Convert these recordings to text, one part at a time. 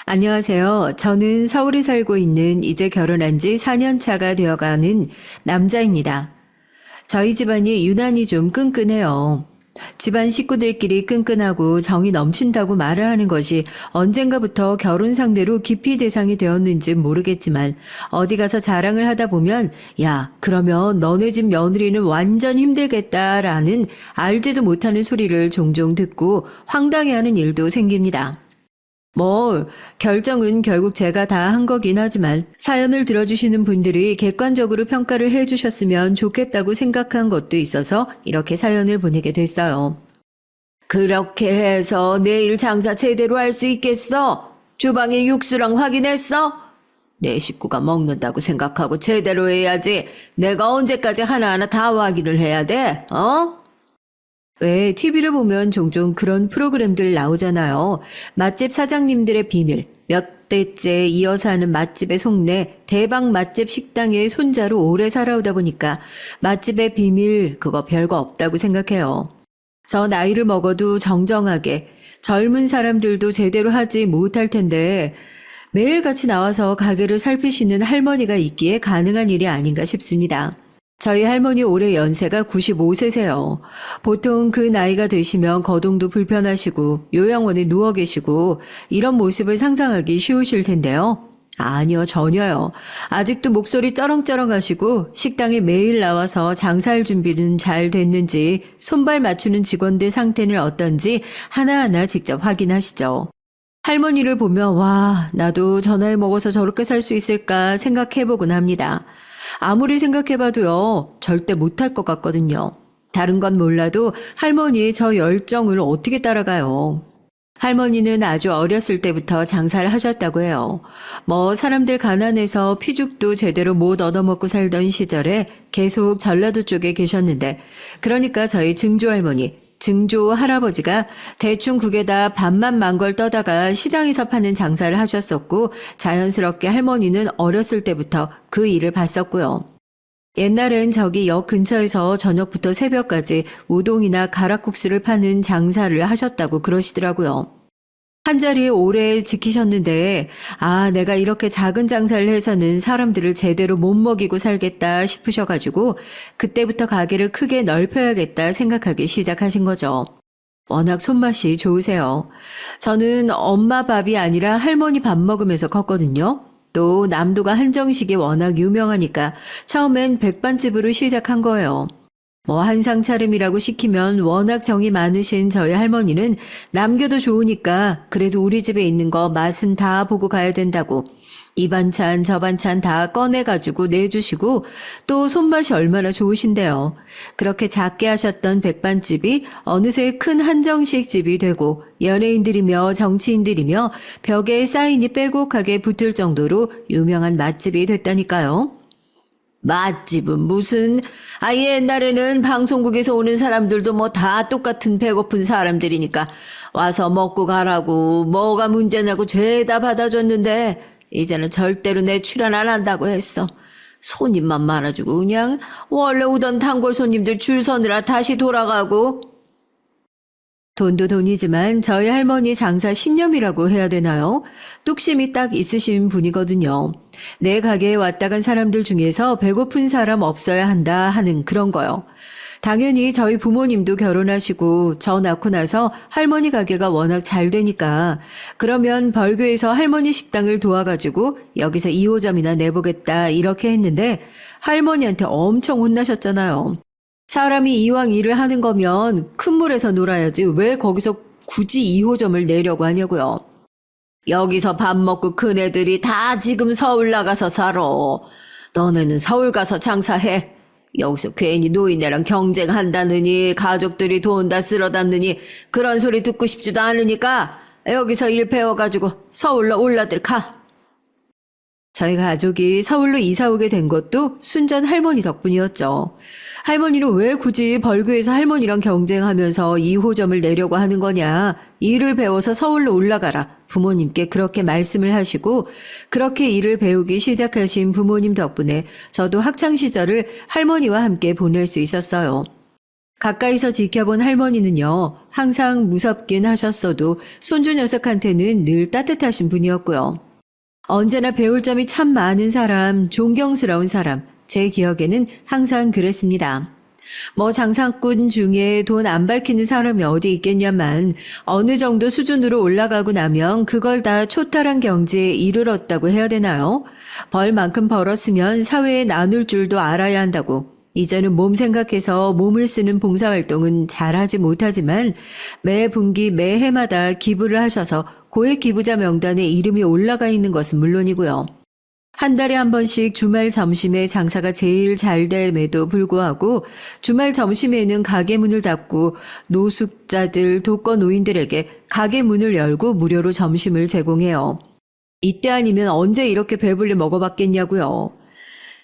안녕하세요. 저는 서울에 살고 있는 이제 결혼한 지 4년 차가 되어가는 남자입니다. 저희 집안이 유난히 좀 끈끈해요. 집안 식구들끼리 끈끈하고 정이 넘친다고 말을 하는 것이 언젠가부터 결혼 상대로 기피 대상이 되었는지 모르겠지만 어디 가서 자랑을 하다 보면 야, 그러면 너네 집 며느리는 완전 힘들겠다라는 알지도 못하는 소리를 종종 듣고 황당해하는 일도 생깁니다. 결정은 결국 제가 다 한 거긴 하지만 사연을 들어주시는 분들이 객관적으로 평가를 해주셨으면 좋겠다고 생각한 것도 있어서 이렇게 사연을 보내게 됐어요. 그렇게 해서 내일 장사 제대로 할 수 있겠어? 주방에 육수랑 확인했어? 내 식구가 먹는다고 생각하고 제대로 해야지. 내가 언제까지 하나하나 다 확인을 해야 돼? 어? 왜 TV를 보면 종종 그런 프로그램들 나오잖아요. 맛집 사장님들의 비밀, 몇 대째 이어서 하는 맛집의 속내, 대박 맛집 식당의 손자로 오래 살아오다 보니까 맛집의 비밀 그거 별거 없다고 생각해요. 저 나이를 먹어도 정정하게 젊은 사람들도 제대로 하지 못할 텐데 매일같이 나와서 가게를 살피시는 할머니가 있기에 가능한 일이 아닌가 싶습니다. 저희 할머니 올해 연세가 95세세요. 보통 그 나이가 되시면 거동도 불편하시고 요양원에 누워 계시고 이런 모습을 상상하기 쉬우실 텐데요. 아니요, 전혀요. 아직도 목소리 쩌렁쩌렁하시고 식당에 매일 나와서 장사할 준비는 잘 됐는지 손발 맞추는 직원들 상태는 어떤지 하나하나 직접 확인하시죠. 할머니를 보면 와, 나도 저 나이 먹어서 저렇게 살 수 있을까 생각해보곤 합니다. 아무리 생각해봐도요, 절대 못할 것 같거든요. 다른 건 몰라도 할머니의 저 열정을 어떻게 따라가요. 할머니는 아주 어렸을 때부터 장사를 하셨다고 해요. 사람들 가난해서 피죽도 제대로 못 얻어먹고 살던 시절에 계속 전라도 쪽에 계셨는데, 그러니까 저희 증조 할머니, 증조 할아버지가 대충 국에다 밥만 망걸 떠다가 시장에서 파는 장사를 하셨었고 자연스럽게 할머니는 어렸을 때부터 그 일을 봤었고요. 옛날엔 저기 역 근처에서 저녁부터 새벽까지 우동이나 가락국수를 파는 장사를 하셨다고 그러시더라고요. 한자리에 오래 지키셨는데 내가 이렇게 작은 장사를 해서는 사람들을 제대로 못 먹이고 살겠다 싶으셔가지고 그때부터 가게를 크게 넓혀야겠다 생각하기 시작하신 거죠. 워낙 손맛이 좋으세요. 저는 엄마 밥이 아니라 할머니 밥 먹으면서 컸거든요. 또 남도가 한정식이 워낙 유명하니까 처음엔 백반집으로 시작한 거예요. 한상 차림이라고 시키면 워낙 정이 많으신 저희 할머니는 남겨도 좋으니까 그래도 우리 집에 있는 거 맛은 다 보고 가야 된다고 이 반찬 저 반찬 다 꺼내가지고 내주시고 또 손맛이 얼마나 좋으신데요. 그렇게 작게 하셨던 백반집이 어느새 큰 한정식 집이 되고 연예인들이며 정치인들이며 벽에 사인이 빼곡하게 붙을 정도로 유명한 맛집이 됐다니까요. 맛집은 무슨 옛날에는 방송국에서 오는 사람들도 다 똑같은 배고픈 사람들이니까 와서 먹고 가라고 뭐가 문제냐고 죄다 받아줬는데 이제는 절대로 내 출연 안 한다고 했어. 손님만 많아지고 그냥 원래 오던 단골 손님들 줄 서느라 다시 돌아가고. 돈도 돈이지만 저희 할머니 장사 신념이라고 해야 되나요? 뚝심이 딱 있으신 분이거든요. 내 가게에 왔다 간 사람들 중에서 배고픈 사람 없어야 한다 하는 그런 거요. 당연히 저희 부모님도 결혼하시고 저 낳고 나서 할머니 가게가 워낙 잘 되니까 그러면 벌교에서 할머니 식당을 도와가지고 여기서 2호점이나 내보겠다 이렇게 했는데 할머니한테 엄청 혼나셨잖아요. 사람이 이왕 일을 하는 거면 큰 물에서 놀아야지 왜 거기서 굳이 2호점을 내려고 하냐고요. 여기서 밥 먹고 큰 애들이 다 지금 서울 나가서 살아. 너네는 서울 가서 장사해. 여기서 괜히 노인네랑 경쟁한다느니 가족들이 돈 다 쓸어담느니 그런 소리 듣고 싶지도 않으니까 여기서 일 배워가지고 서울로 올라들 가. 저희 가족이 서울로 이사 오게 된 것도 순전 할머니 덕분이었죠. 할머니는 왜 굳이 벌교에서 할머니랑 경쟁하면서 2호점을 내려고 하는 거냐. 일을 배워서 서울로 올라가라. 부모님께 그렇게 말씀을 하시고 그렇게 일을 배우기 시작하신 부모님 덕분에 저도 학창시절을 할머니와 함께 보낼 수 있었어요. 가까이서 지켜본 할머니는요, 항상 무섭긴 하셨어도 손주 녀석한테는 늘 따뜻하신 분이었고요. 언제나 배울 점이 참 많은 사람, 존경스러운 사람, 제 기억에는 항상 그랬습니다. 뭐 장사꾼 중에 돈 안 밝히는 사람이 어디 있겠냐만 어느 정도 수준으로 올라가고 나면 그걸 다 초탈한 경지에 이르렀다고 해야 되나요? 벌만큼 벌었으면 사회에 나눌 줄도 알아야 한다고. 이제는 몸 생각해서 몸을 쓰는 봉사활동은 잘하지 못하지만 매 분기 매 해마다 기부를 하셔서 고액 기부자 명단에 이름이 올라가 있는 것은 물론이고요. 한 달에 한 번씩 주말 점심에 장사가 제일 잘 됨에도 불구하고 주말 점심에는 가게 문을 닫고 노숙자들, 독거 노인들에게 가게 문을 열고 무료로 점심을 제공해요. 이때 아니면 언제 이렇게 배불리 먹어봤겠냐고요.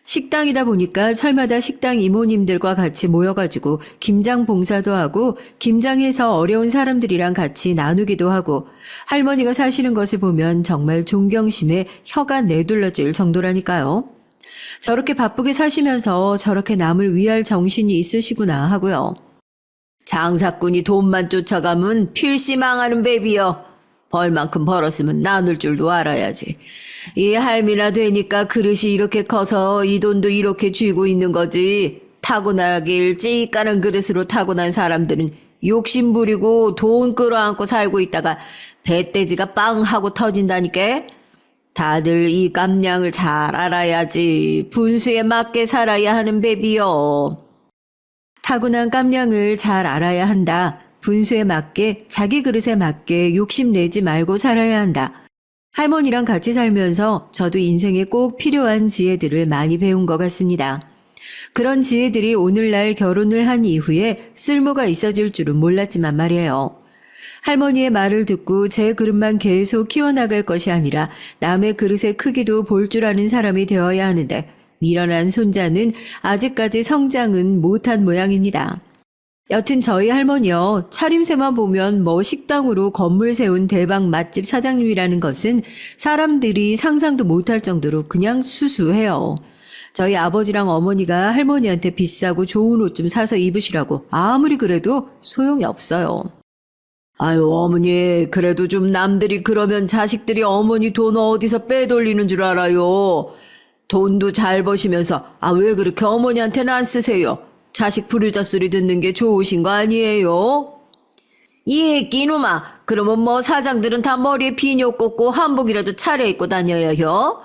식당이다 보니까 철마다 식당 이모님들과 같이 모여가지고 김장 봉사도 하고 김장해서 어려운 사람들이랑 같이 나누기도 하고 할머니가 사시는 것을 보면 정말 존경심에 혀가 내둘러질 정도라니까요. 저렇게 바쁘게 사시면서 저렇게 남을 위할 정신이 있으시구나 하고요. 장사꾼이 돈만 쫓아가면 필시 망하는 베비여. 벌만큼 벌었으면 나눌 줄도 알아야지. 이 할미나 되니까 그릇이 이렇게 커서 이 돈도 이렇게 쥐고 있는 거지. 타고나길 찌까는 그릇으로 타고난 사람들은 욕심 부리고 돈 끌어안고 살고 있다가 배돼지가 빵 하고 터진다니까. 다들 이 깜냥을 잘 알아야지. 분수에 맞게 살아야 하는 베비요. 타고난 깜냥을 잘 알아야 한다. 분수에 맞게 자기 그릇에 맞게 욕심내지 말고 살아야 한다. 할머니랑 같이 살면서 저도 인생에 꼭 필요한 지혜들을 많이 배운 것 같습니다. 그런 지혜들이 오늘날 결혼을 한 이후에 쓸모가 있어질 줄은 몰랐지만 말이에요. 할머니의 말을 듣고 제 그릇만 계속 키워나갈 것이 아니라 남의 그릇의 크기도 볼 줄 아는 사람이 되어야 하는데 미련한 손자는 아직까지 성장은 못한 모양입니다. 여튼 저희 할머니요, 차림새만 보면 뭐 식당으로 건물 세운 대박 맛집 사장님이라는 것은 사람들이 상상도 못할 정도로 그냥 수수해요. 저희 아버지랑 어머니가 할머니한테 비싸고 좋은 옷 좀 사서 입으시라고 아무리 그래도 소용이 없어요. 아유, 어머니, 그래도 좀 남들이 그러면 자식들이 어머니 돈 어디서 빼돌리는 줄 알아요. 돈도 잘 버시면서 왜 그렇게 어머니한테는 안 쓰세요? 자식 부르자 소리 듣는 게 좋으신 거 아니에요? 예, 끼놈아. 그러면 뭐 사장들은 다 머리에 비녀 꽂고 한복이라도 차려입고 다녀야 해요?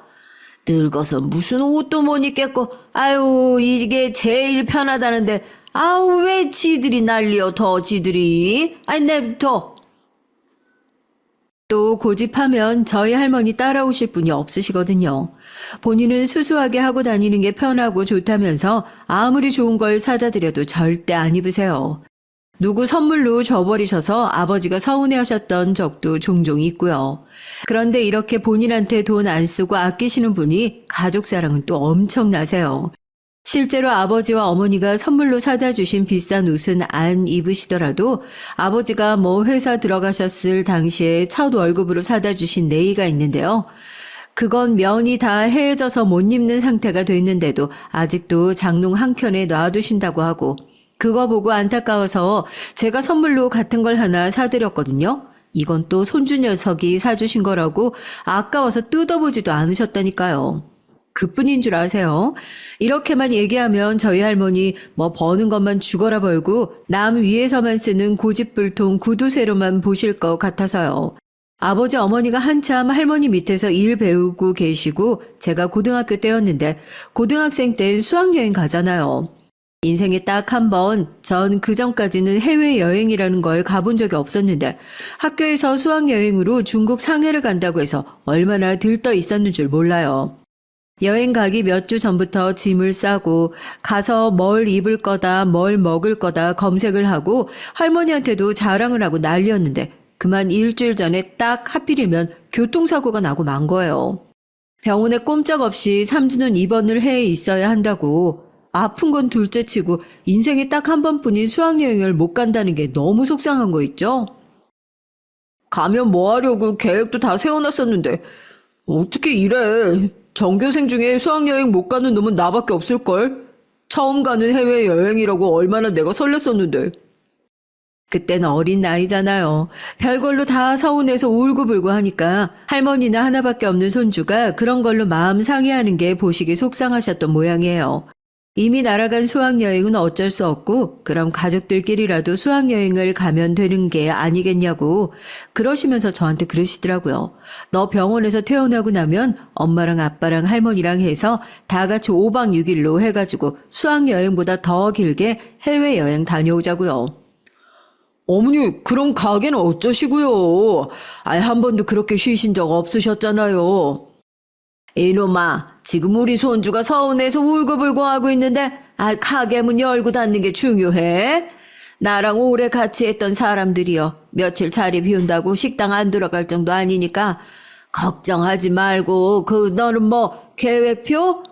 늙어서 무슨 옷도 못 입겠고, 아유, 이게 제일 편하다는데, 왜 지들이 난리여, 더 지들이. 냅둬. 또 고집하면 저희 할머니 따라오실 분이 없으시거든요. 본인은 수수하게 하고 다니는 게 편하고 좋다면서 아무리 좋은 걸 사다 드려도 절대 안 입으세요. 누구 선물로 줘버리셔서 아버지가 서운해하셨던 적도 종종 있고요. 그런데 이렇게 본인한테 돈 안 쓰고 아끼시는 분이 가족 사랑은 또 엄청나세요. 실제로 아버지와 어머니가 선물로 사다 주신 비싼 옷은 안 입으시더라도 아버지가 뭐 회사 들어가셨을 당시에 첫 월급으로 사다 주신 네이가 있는데요. 그건 면이 다 해져서 못 입는 상태가 됐는데도 아직도 장롱 한켠에 놔두신다고 하고 그거 보고 안타까워서 제가 선물로 같은 걸 하나 사드렸거든요. 이건 또 손주 녀석이 사주신 거라고 아까워서 뜯어보지도 않으셨다니까요. 그뿐인 줄 아세요? 이렇게만 얘기하면 저희 할머니 뭐 버는 것만 죽어라 벌고 남 위에서만 쓰는 고집불통 구두쇠로만 보실 것 같아서요. 아버지 어머니가 한참 할머니 밑에서 일 배우고 계시고 제가 고등학교 때였는데 고등학생 땐 수학여행 가잖아요. 인생에 딱 한 번, 전 그전까지는 해외여행이라는 걸 가본 적이 없었는데 학교에서 수학여행으로 중국 상해를 간다고 해서 얼마나 들떠 있었는 줄 몰라요. 여행 가기 몇 주 전부터 짐을 싸고 가서 뭘 입을 거다 뭘 먹을 거다 검색을 하고 할머니한테도 자랑을 하고 난리였는데 그만 일주일 전에 딱 하필이면 교통사고가 나고 만 거예요. 병원에 꼼짝없이 3주는 입원을 해 있어야 한다고. 아픈 건 둘째치고 인생에 딱 한 번뿐인 수학여행을 못 간다는 게 너무 속상한 거 있죠? 가면 뭐 하려고 계획도 다 세워놨었는데 어떻게 이래. 전교생 중에 수학여행 못 가는 놈은 나밖에 없을걸? 처음 가는 해외여행이라고 얼마나 내가 설렜었는데. 그땐 어린 나이잖아요. 별걸로 다 서운해서 울고불고 하니까 할머니나 하나밖에 없는 손주가 그런 걸로 마음 상해하는 게 보시기 속상하셨던 모양이에요. 이미 날아간 수학여행은 어쩔 수 없고 그럼 가족들끼리라도 수학여행을 가면 되는 게 아니겠냐고 그러시면서 저한테 그러시더라고요. 너 병원에서 퇴원하고 나면 엄마랑 아빠랑 할머니랑 해서 다 같이 5박 6일로 해가지고 수학여행보다 더 길게 해외여행 다녀오자고요. 어머니, 그럼 가게는 어쩌시고요? 한 번도 그렇게 쉬신 적 없으셨잖아요. 이놈아, 지금 우리 손주가 서운해서 울고불고 하고 있는데, 가게 문 열고 닫는 게 중요해? 나랑 오래 같이 했던 사람들이요. 며칠 자리 비운다고 식당 안 들어갈 정도 아니니까, 걱정하지 말고, 너는 뭐, 계획표?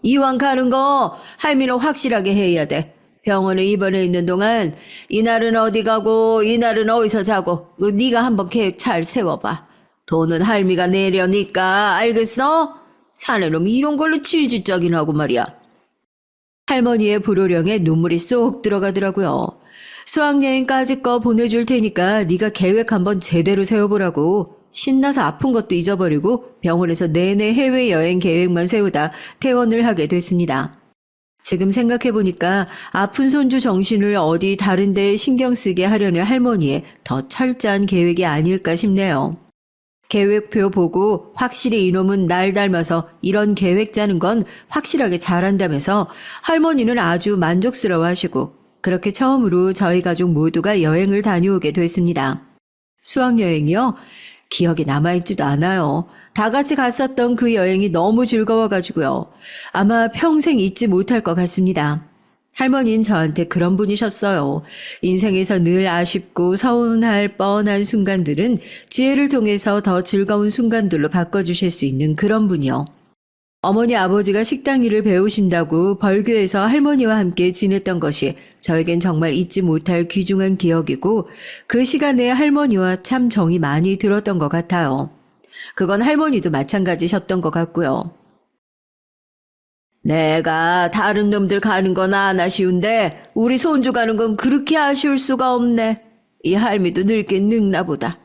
이왕 가는 거, 할미는 확실하게 해야 돼. 병원에 입원해 있는 동안, 이날은 어디 가고, 이날은 어디서 자고, 네가 한번 계획 잘 세워봐. 돈은 할미가 내려니까 알겠어? 사내놈 이런 걸로 치지짝이나 하고 말이야. 할머니의 불호령에 눈물이 쏙 들어가더라고요. 수학여행까지 거 보내줄 테니까 네가 계획 한번 제대로 세워보라고. 신나서 아픈 것도 잊어버리고 병원에서 내내 해외여행 계획만 세우다 퇴원을 하게 됐습니다. 지금 생각해보니까 아픈 손주 정신을 어디 다른 데에 신경 쓰게 하려는 할머니의 더 철저한 계획이 아닐까 싶네요. 계획표 보고 확실히 이놈은 날 닮아서 이런 계획 짜는 건 확실하게 잘한다면서 할머니는 아주 만족스러워 하시고 그렇게 처음으로 저희 가족 모두가 여행을 다녀오게 됐습니다. 수학여행이요? 기억에 남아있지도 않아요. 다 같이 갔었던 그 여행이 너무 즐거워가지고요. 아마 평생 잊지 못할 것 같습니다. 할머니는 저한테 그런 분이셨어요. 인생에서 늘 아쉽고 서운할 뻔한 순간들은 지혜를 통해서 더 즐거운 순간들로 바꿔주실 수 있는 그런 분이요. 어머니 아버지가 식당 일을 배우신다고 벌교에서 할머니와 함께 지냈던 것이 저에겐 정말 잊지 못할 귀중한 기억이고 그 시간에 할머니와 참 정이 많이 들었던 것 같아요. 그건 할머니도 마찬가지셨던 것 같고요. 내가 다른 놈들 가는 건 안 아쉬운데 우리 손주 가는 건 그렇게 아쉬울 수가 없네. 이 할미도 늙긴 늙나 보다.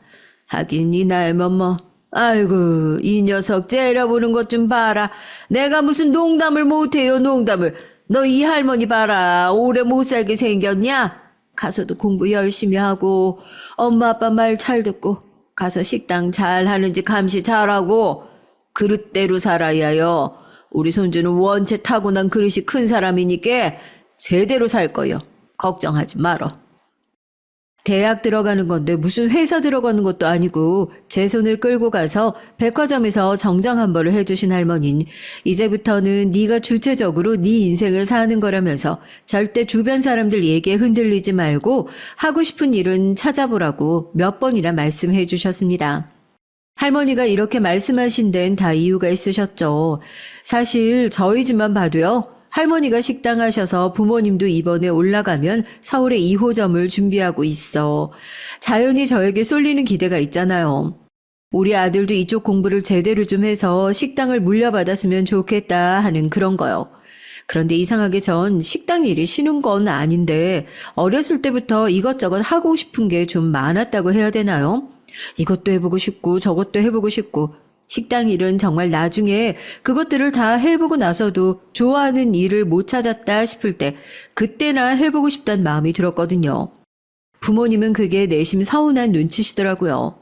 하긴 이 나이면 뭐. 아이고 이 녀석 째려보는 것 좀 봐라. 내가 무슨 농담을 못해요 농담을. 너 이 할머니 봐라. 오래 못 살게 생겼냐? 가서도 공부 열심히 하고 엄마 아빠 말 잘 듣고 가서 식당 잘 하는지 감시 잘하고 그릇대로 살아야요. 우리 손주는 원체 타고난 그릇이 큰 사람이니까 제대로 살 거요. 걱정하지 말어. 대학 들어가는 건데 무슨 회사 들어가는 것도 아니고 제 손을 끌고 가서 백화점에서 정장 한 벌을 해주신 할머니는 이제부터는 네가 주체적으로 네 인생을 사는 거라면서 절대 주변 사람들 얘기에 흔들리지 말고 하고 싶은 일은 찾아보라고 몇 번이나 말씀해 주셨습니다. 할머니가 이렇게 말씀하신 데는 다 이유가 있으셨죠. 사실 저희 집만 봐도요. 할머니가 식당 하셔서 부모님도 이번에 올라가면 서울에 2호점을 준비하고 있어. 자연히 저에게 쏠리는 기대가 있잖아요. 우리 아들도 이쪽 공부를 제대로 좀 해서 식당을 물려받았으면 좋겠다 하는 그런 거요. 그런데 이상하게 전 식당 일이 쉬는 건 아닌데 어렸을 때부터 이것저것 하고 싶은 게 좀 많았다고 해야 되나요? 이것도 해보고 싶고 저것도 해보고 싶고 식당 일은 정말 나중에 그것들을 다 해보고 나서도 좋아하는 일을 못 찾았다 싶을 때 그때나 해보고 싶다는 마음이 들었거든요. 부모님은 그게 내심 서운한 눈치시더라고요.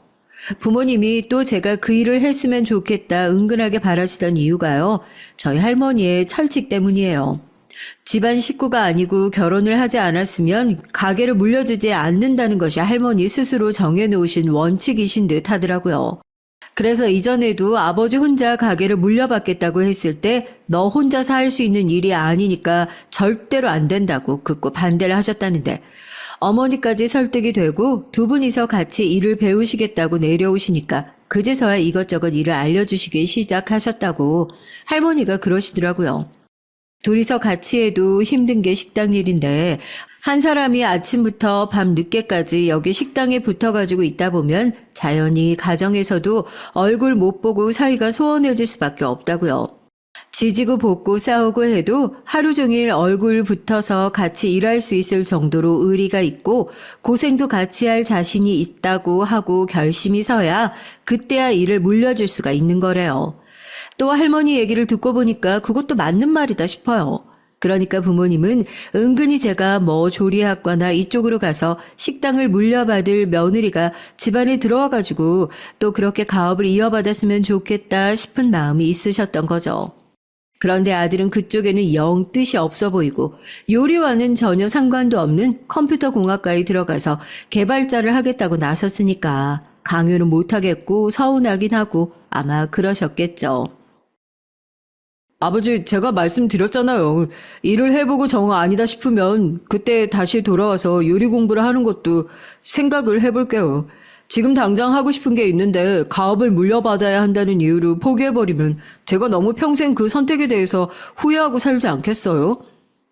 부모님이 또 제가 그 일을 했으면 좋겠다 은근하게 바라시던 이유가요. 저희 할머니의 철칙 때문이에요. 집안 식구가 아니고 결혼을 하지 않았으면 가게를 물려주지 않는다는 것이 할머니 스스로 정해놓으신 원칙이신 듯 하더라고요. 그래서 이전에도 아버지 혼자 가게를 물려받겠다고 했을 때 너 혼자서 할 수 있는 일이 아니니까 절대로 안 된다고 극구 반대를 하셨다는데 어머니까지 설득이 되고 두 분이서 같이 일을 배우시겠다고 내려오시니까 그제서야 이것저것 일을 알려주시기 시작하셨다고 할머니가 그러시더라고요. 둘이서 같이 해도 힘든 게 식당 일인데 한 사람이 아침부터 밤 늦게까지 여기 식당에 붙어가지고 있다 보면 자연히 가정에서도 얼굴 못 보고 사이가 소원해질 수밖에 없다고요. 지지고 볶고 싸우고 해도 하루 종일 얼굴 붙어서 같이 일할 수 있을 정도로 의리가 있고 고생도 같이 할 자신이 있다고 하고 결심이 서야 그때야 일을 물려줄 수가 있는 거래요. 또 할머니 얘기를 듣고 보니까 그것도 맞는 말이다 싶어요. 그러니까 부모님은 은근히 제가 뭐 조리학과나 이쪽으로 가서 식당을 물려받을 며느리가 집안에 들어와가지고 또 그렇게 가업을 이어받았으면 좋겠다 싶은 마음이 있으셨던 거죠. 그런데 아들은 그쪽에는 영 뜻이 없어 보이고 요리와는 전혀 상관도 없는 컴퓨터 공학과에 들어가서 개발자를 하겠다고 나섰으니까 강요는 못하겠고 서운하긴 하고 아마 그러셨겠죠. 아버지, 제가 말씀드렸잖아요. 일을 해보고 정 아니다 싶으면 그때 다시 돌아와서 요리 공부를 하는 것도 생각을 해볼게요. 지금 당장 하고 싶은 게 있는데 가업을 물려받아야 한다는 이유로 포기해버리면 제가 너무 평생 그 선택에 대해서 후회하고 살지 않겠어요?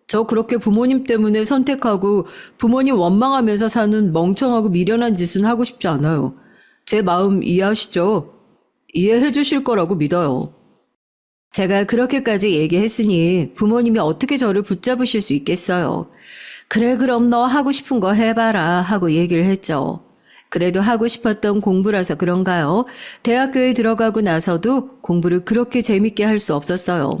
저 그렇게 부모님 때문에 선택하고 부모님 원망하면서 사는 멍청하고 미련한 짓은 하고 싶지 않아요. 제 마음 이해하시죠? 이해해 주실 거라고 믿어요. 제가 그렇게까지 얘기했으니 부모님이 어떻게 저를 붙잡으실 수 있겠어요. 그래, 그럼 너 하고 싶은 거 해봐라 하고 얘기를 했죠. 그래도 하고 싶었던 공부라서 그런가요? 대학교에 들어가고 나서도 공부를 그렇게 재밌게 할 수 없었어요.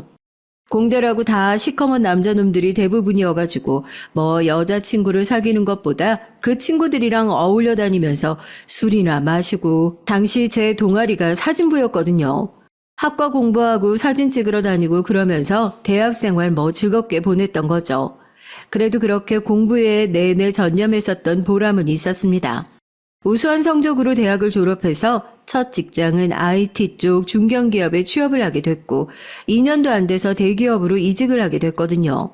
공대라고 다 시커먼 남자놈들이 대부분이어가지고 뭐 여자친구를 사귀는 것보다 그 친구들이랑 어울려 다니면서 술이나 마시고 당시 제 동아리가 사진부였거든요. 학과 공부하고 사진 찍으러 다니고 그러면서 대학생활 뭐 즐겁게 보냈던 거죠. 그래도 그렇게 공부에 내내 전념했었던 보람은 있었습니다. 우수한 성적으로 대학을 졸업해서 첫 직장은 IT 쪽 중견기업에 취업을 하게 됐고 2년도 안 돼서 대기업으로 이직을 하게 됐거든요.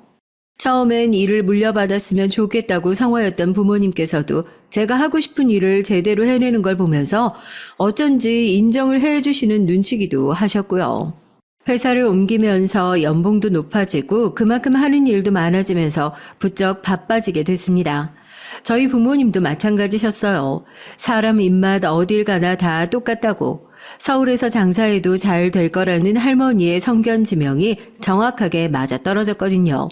처음엔 일을 물려받았으면 좋겠다고 성화였던 부모님께서도 제가 하고 싶은 일을 제대로 해내는 걸 보면서 어쩐지 인정을 해주시는 눈치기도 하셨고요. 회사를 옮기면서 연봉도 높아지고 그만큼 하는 일도 많아지면서 부쩍 바빠지게 됐습니다. 저희 부모님도 마찬가지셨어요. 사람 입맛 어딜 가나 다 똑같다고. 서울에서 장사해도 잘 될 거라는 할머니의 성견지명이 정확하게 맞아떨어졌거든요.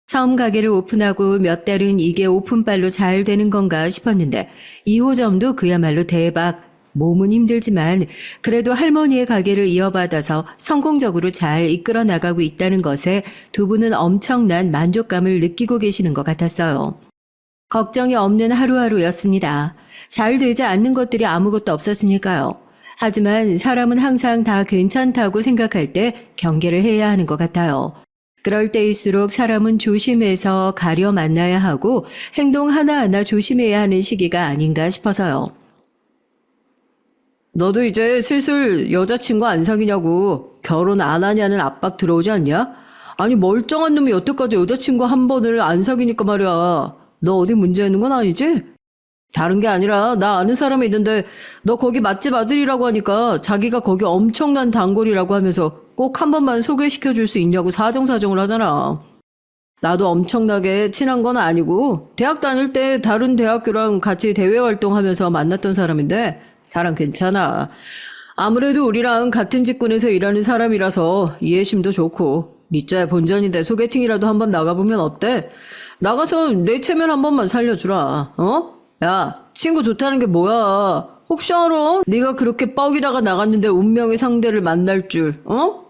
처음 가게를 오픈하고 몇 달은 이게 오픈빨로 잘 되는 건가 싶었는데 2호점도 그야말로 대박. 몸은 힘들지만 그래도 할머니의 가게를 이어받아서 성공적으로 잘 이끌어 나가고 있다는 것에 두 분은 엄청난 만족감을 느끼고 계시는 것 같았어요. 걱정이 없는 하루하루였습니다. 잘 되지 않는 것들이 아무것도 없었으니까요. 하지만 사람은 항상 다 괜찮다고 생각할 때 경계를 해야 하는 것 같아요. 그럴 때일수록 사람은 조심해서 가려 만나야 하고 행동 하나하나 조심해야 하는 시기가 아닌가 싶어서요. 너도 이제 슬슬 여자친구 안 사귀냐고 결혼 안 하냐는 압박 들어오지 않냐? 아니 멀쩡한 놈이 여태까지 여자친구 한 번을 안 사귀니까 말이야. 너 어디 문제 있는 건 아니지? 다른 게 아니라 나 아는 사람이 있는데 너 거기 맛집 아들이라고 하니까 자기가 거기 엄청난 단골이라고 하면서 꼭 한 번만 소개시켜 줄 수 있냐고 사정사정을 하잖아. 나도 엄청나게 친한 건 아니고 대학 다닐 때 다른 대학교랑 같이 대외 활동하면서 만났던 사람인데 사람 괜찮아. 아무래도 우리랑 같은 직군에서 일하는 사람이라서 이해심도 좋고 밑자야 본전인데 소개팅이라도 한번 나가보면 어때? 나가서 내 체면 한 번만 살려주라. 어? 야, 친구 좋다는 게 뭐야? 혹시 알아? 네가 그렇게 뻐기다가 나갔는데 운명의 상대를 만날 줄, 어?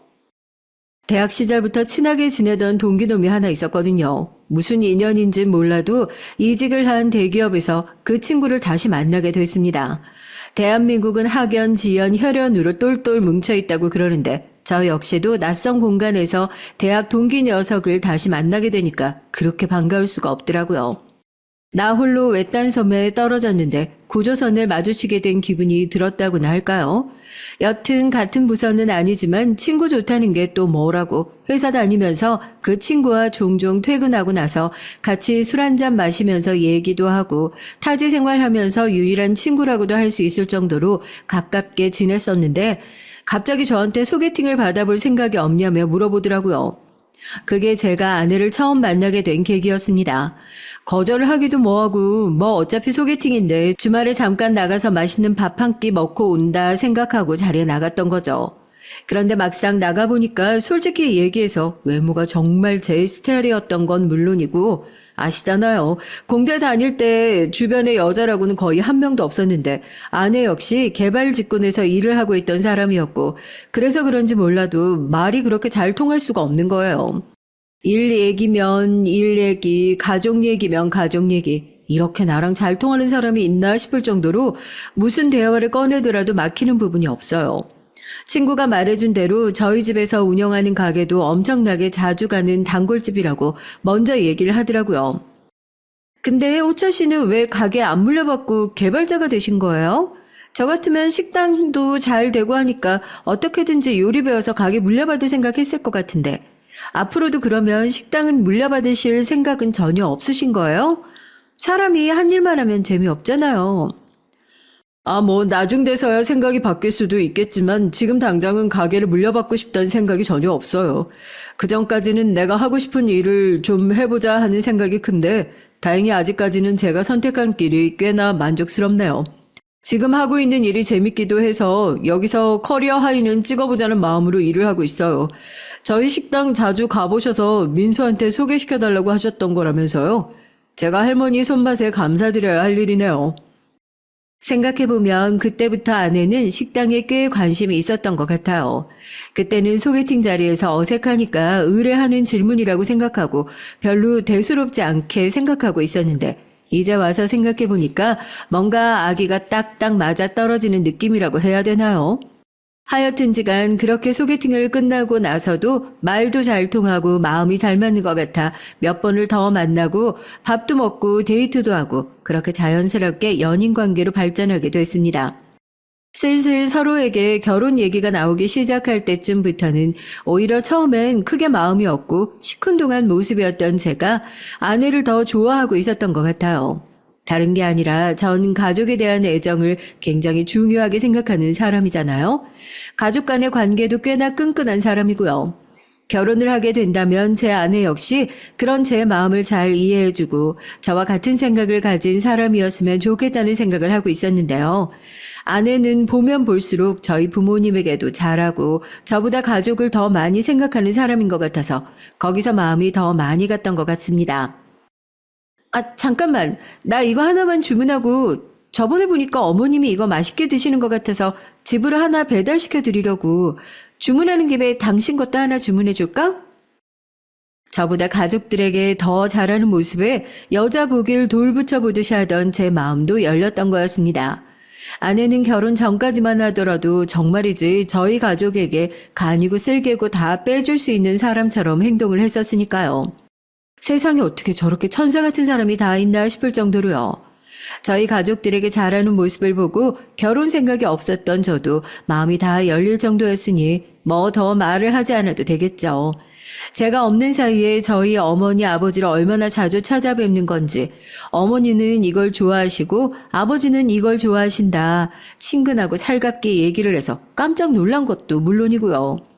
대학 시절부터 친하게 지내던 동기놈이 하나 있었거든요. 무슨 인연인진 몰라도 이직을 한 대기업에서 그 친구를 다시 만나게 됐습니다. 대한민국은 학연, 지연, 혈연으로 똘똘 뭉쳐있다고 그러는데 저 역시도 낯선 공간에서 대학 동기 녀석을 다시 만나게 되니까 그렇게 반가울 수가 없더라고요. 나 홀로 외딴 섬에 떨어졌는데 구조선을 마주치게 된 기분이 들었다고나 할까요? 여튼 같은 부서는 아니지만 친구 좋다는 게 또 뭐라고 회사 다니면서 그 친구와 종종 퇴근하고 나서 같이 술 한잔 마시면서 얘기도 하고 타지 생활하면서 유일한 친구라고도 할 수 있을 정도로 가깝게 지냈었는데 갑자기 저한테 소개팅을 받아볼 생각이 없냐며 물어보더라고요. 그게 제가 아내를 처음 만나게 된 계기였습니다. 거절을 하기도 뭐하고 뭐 어차피 소개팅인데 주말에 잠깐 나가서 맛있는 밥 한 끼 먹고 온다 생각하고 자리에 나갔던 거죠. 그런데 막상 나가보니까 솔직히 얘기해서 외모가 정말 제 스타일이었던 건 물론이고, 아시잖아요. 공대 다닐 때 주변에 여자라고는 거의 한 명도 없었는데, 아내 역시 개발 직군에서 일을 하고 있던 사람이었고, 그래서 그런지 몰라도 말이 그렇게 잘 통할 수가 없는 거예요. 일 얘기면 일 얘기, 가족 얘기면 가족 얘기. 이렇게 나랑 잘 통하는 사람이 있나 싶을 정도로 무슨 대화를 꺼내더라도 막히는 부분이 없어요. 친구가 말해준 대로 저희 집에서 운영하는 가게도 엄청나게 자주 가는 단골집이라고 먼저 얘기를 하더라고요. 근데 오철 씨는 왜 가게 안 물려받고 개발자가 되신 거예요? 저 같으면 식당도 잘 되고 하니까 어떻게든지 요리 배워서 가게 물려받을 생각했을 것 같은데 앞으로도 그러면 식당은 물려받으실 생각은 전혀 없으신 거예요? 사람이 한 일만 하면 재미없잖아요. 나중 돼서야 생각이 바뀔 수도 있겠지만 지금 당장은 가게를 물려받고 싶다는 생각이 전혀 없어요. 그 전까지는 내가 하고 싶은 일을 좀 해보자 하는 생각이 큰데 다행히 아직까지는 제가 선택한 길이 꽤나 만족스럽네요. 지금 하고 있는 일이 재밌기도 해서 여기서 커리어 하이는 찍어보자는 마음으로 일을 하고 있어요. 저희 식당 자주 가보셔서 민수한테 소개시켜달라고 하셨던 거라면서요. 제가 할머니 손맛에 감사드려야 할 일이네요. 생각해보면 그때부터 아내는 식당에 꽤 관심이 있었던 것 같아요. 그때는 소개팅 자리에서 어색하니까 의뢰하는 질문이라고 생각하고 별로 대수롭지 않게 생각하고 있었는데 이제 와서 생각해보니까 뭔가 아기가 딱딱 맞아 떨어지는 느낌이라고 해야 되나요? 하여튼지간 그렇게 소개팅을 끝나고 나서도 말도 잘 통하고 마음이 잘 맞는 것 같아 몇 번을 더 만나고 밥도 먹고 데이트도 하고 그렇게 자연스럽게 연인 관계로 발전하게 됐습니다. 슬슬 서로에게 결혼 얘기가 나오기 시작할 때쯤부터는 오히려 처음엔 크게 마음이 없고 시큰둥한 모습이었던 제가 아내를 더 좋아하고 있었던 것 같아요. 다른 게 아니라 전 가족에 대한 애정을 굉장히 중요하게 생각하는 사람이잖아요. 가족 간의 관계도 꽤나 끈끈한 사람이고요. 결혼을 하게 된다면 제 아내 역시 그런 제 마음을 잘 이해해주고 저와 같은 생각을 가진 사람이었으면 좋겠다는 생각을 하고 있었는데요. 아내는 보면 볼수록 저희 부모님에게도 잘하고 저보다 가족을 더 많이 생각하는 사람인 것 같아서 거기서 마음이 더 많이 갔던 것 같습니다. 잠깐만. 나 이거 하나만 주문하고 저번에 보니까 어머님이 이거 맛있게 드시는 것 같아서 집으로 하나 배달시켜 드리려고 주문하는 김에 당신 것도 하나 주문해 줄까? 저보다 가족들에게 더 잘하는 모습에 여자 보길 돌붙여 보듯이 하던 제 마음도 열렸던 거였습니다. 아내는 결혼 전까지만 하더라도 정말이지 저희 가족에게 간이고 쓸개고 다 빼줄 수 있는 사람처럼 행동을 했었으니까요. 세상에 어떻게 저렇게 천사 같은 사람이 다 있나 싶을 정도로요. 저희 가족들에게 잘하는 모습을 보고 결혼 생각이 없었던 저도 마음이 다 열릴 정도였으니 뭐 더 말을 하지 않아도 되겠죠. 제가 없는 사이에 저희 어머니 아버지를 얼마나 자주 찾아뵙는 건지 어머니는 이걸 좋아하시고 아버지는 이걸 좋아하신다. 친근하고 살갑게 얘기를 해서 깜짝 놀란 것도 물론이고요.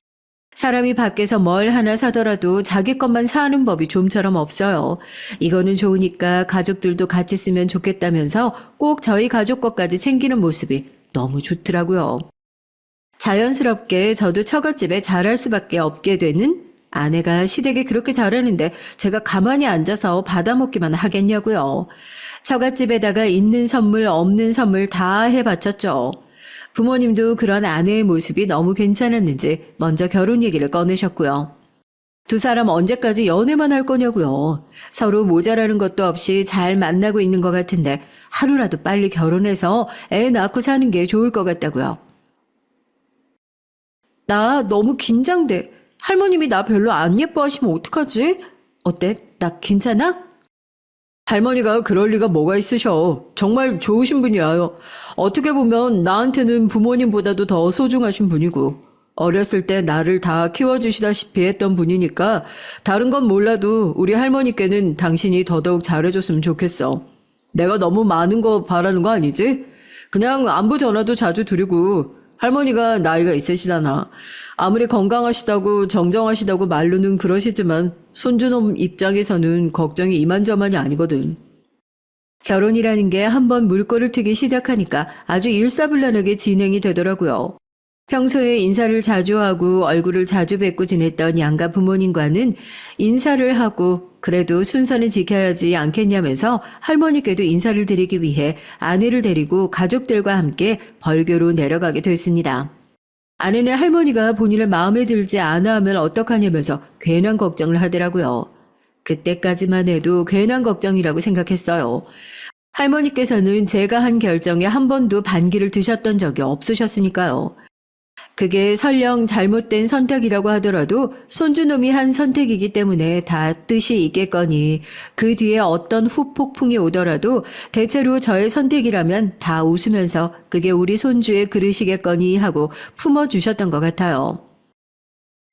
사람이 밖에서 뭘 하나 사더라도 자기 것만 사는 법이 좀처럼 없어요. 이거는 좋으니까 가족들도 같이 쓰면 좋겠다면서 꼭 저희 가족 것까지 챙기는 모습이 너무 좋더라고요. 자연스럽게 저도 처갓집에 잘할 수밖에 없게 되는 아내가 시댁에 그렇게 잘하는데 제가 가만히 앉아서 받아먹기만 하겠냐고요. 처갓집에다가 있는 선물 없는 선물 다 해바쳤죠. 부모님도 그런 아내의 모습이 너무 괜찮았는지 먼저 결혼 얘기를 꺼내셨고요. 두 사람 언제까지 연애만 할 거냐고요. 서로 모자라는 것도 없이 잘 만나고 있는 것 같은데 하루라도 빨리 결혼해서 애 낳고 사는 게 좋을 것 같다고요. 나 너무 긴장돼. 할머님이 나 별로 안 예뻐하시면 어떡하지? 어때? 나 괜찮아? 할머니가 그럴 리가 뭐가 있으셔. 정말 좋으신 분이에요. 어떻게 보면 나한테는 부모님보다도 더 소중하신 분이고 어렸을 때 나를 다 키워주시다시피 했던 분이니까 다른 건 몰라도 우리 할머니께는 당신이 더더욱 잘해줬으면 좋겠어. 내가 너무 많은 거 바라는 거 아니지? 그냥 안부 전화도 자주 드리고 할머니가 나이가 있으시잖아. 아무리 건강하시다고 정정하시다고 말로는 그러시지만 손주놈 입장에서는 걱정이 이만저만이 아니거든. 결혼이라는 게 한번 물꼬를 트기 시작하니까 아주 일사불란하게 진행이 되더라고요. 평소에 인사를 자주 하고 얼굴을 자주 뵙고 지냈던 양가 부모님과는 인사를 하고 그래도 순서는 지켜야지 않겠냐면서 할머니께도 인사를 드리기 위해 아내를 데리고 가족들과 함께 벌교로 내려가게 됐습니다. 아내는 할머니가 본인을 마음에 들지 않아 하면 어떡하냐면서 괜한 걱정을 하더라고요. 그때까지만 해도 괜한 걱정이라고 생각했어요. 할머니께서는 제가 한 결정에 한 번도 반기를 드셨던 적이 없으셨으니까요. 그게 설령 잘못된 선택이라고 하더라도 손주놈이 한 선택이기 때문에 다 뜻이 있겠거니 그 뒤에 어떤 후폭풍이 오더라도 대체로 저의 선택이라면 다 웃으면서 그게 우리 손주의 그릇이겠거니 하고 품어주셨던 것 같아요.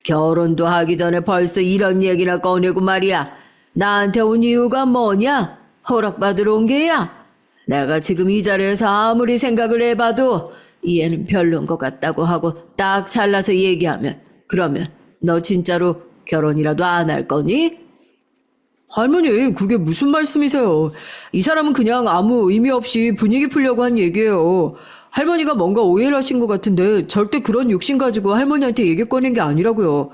결혼도 하기 전에 벌써 이런 얘기나 꺼내고 말이야. 나한테 온 이유가 뭐냐? 허락받으러 온 게야? 내가 지금 이 자리에서 아무리 생각을 해봐도 이 애는 별론 것 같다고 하고 딱 잘라서 얘기하면 그러면 너 진짜로 결혼이라도 안 할 거니? 할머니, 그게 무슨 말씀이세요? 이 사람은 그냥 아무 의미 없이 분위기 풀려고 한 얘기예요. 할머니가 뭔가 오해를 하신 것 같은데 절대 그런 욕심 가지고 할머니한테 얘기 꺼낸 게 아니라고요.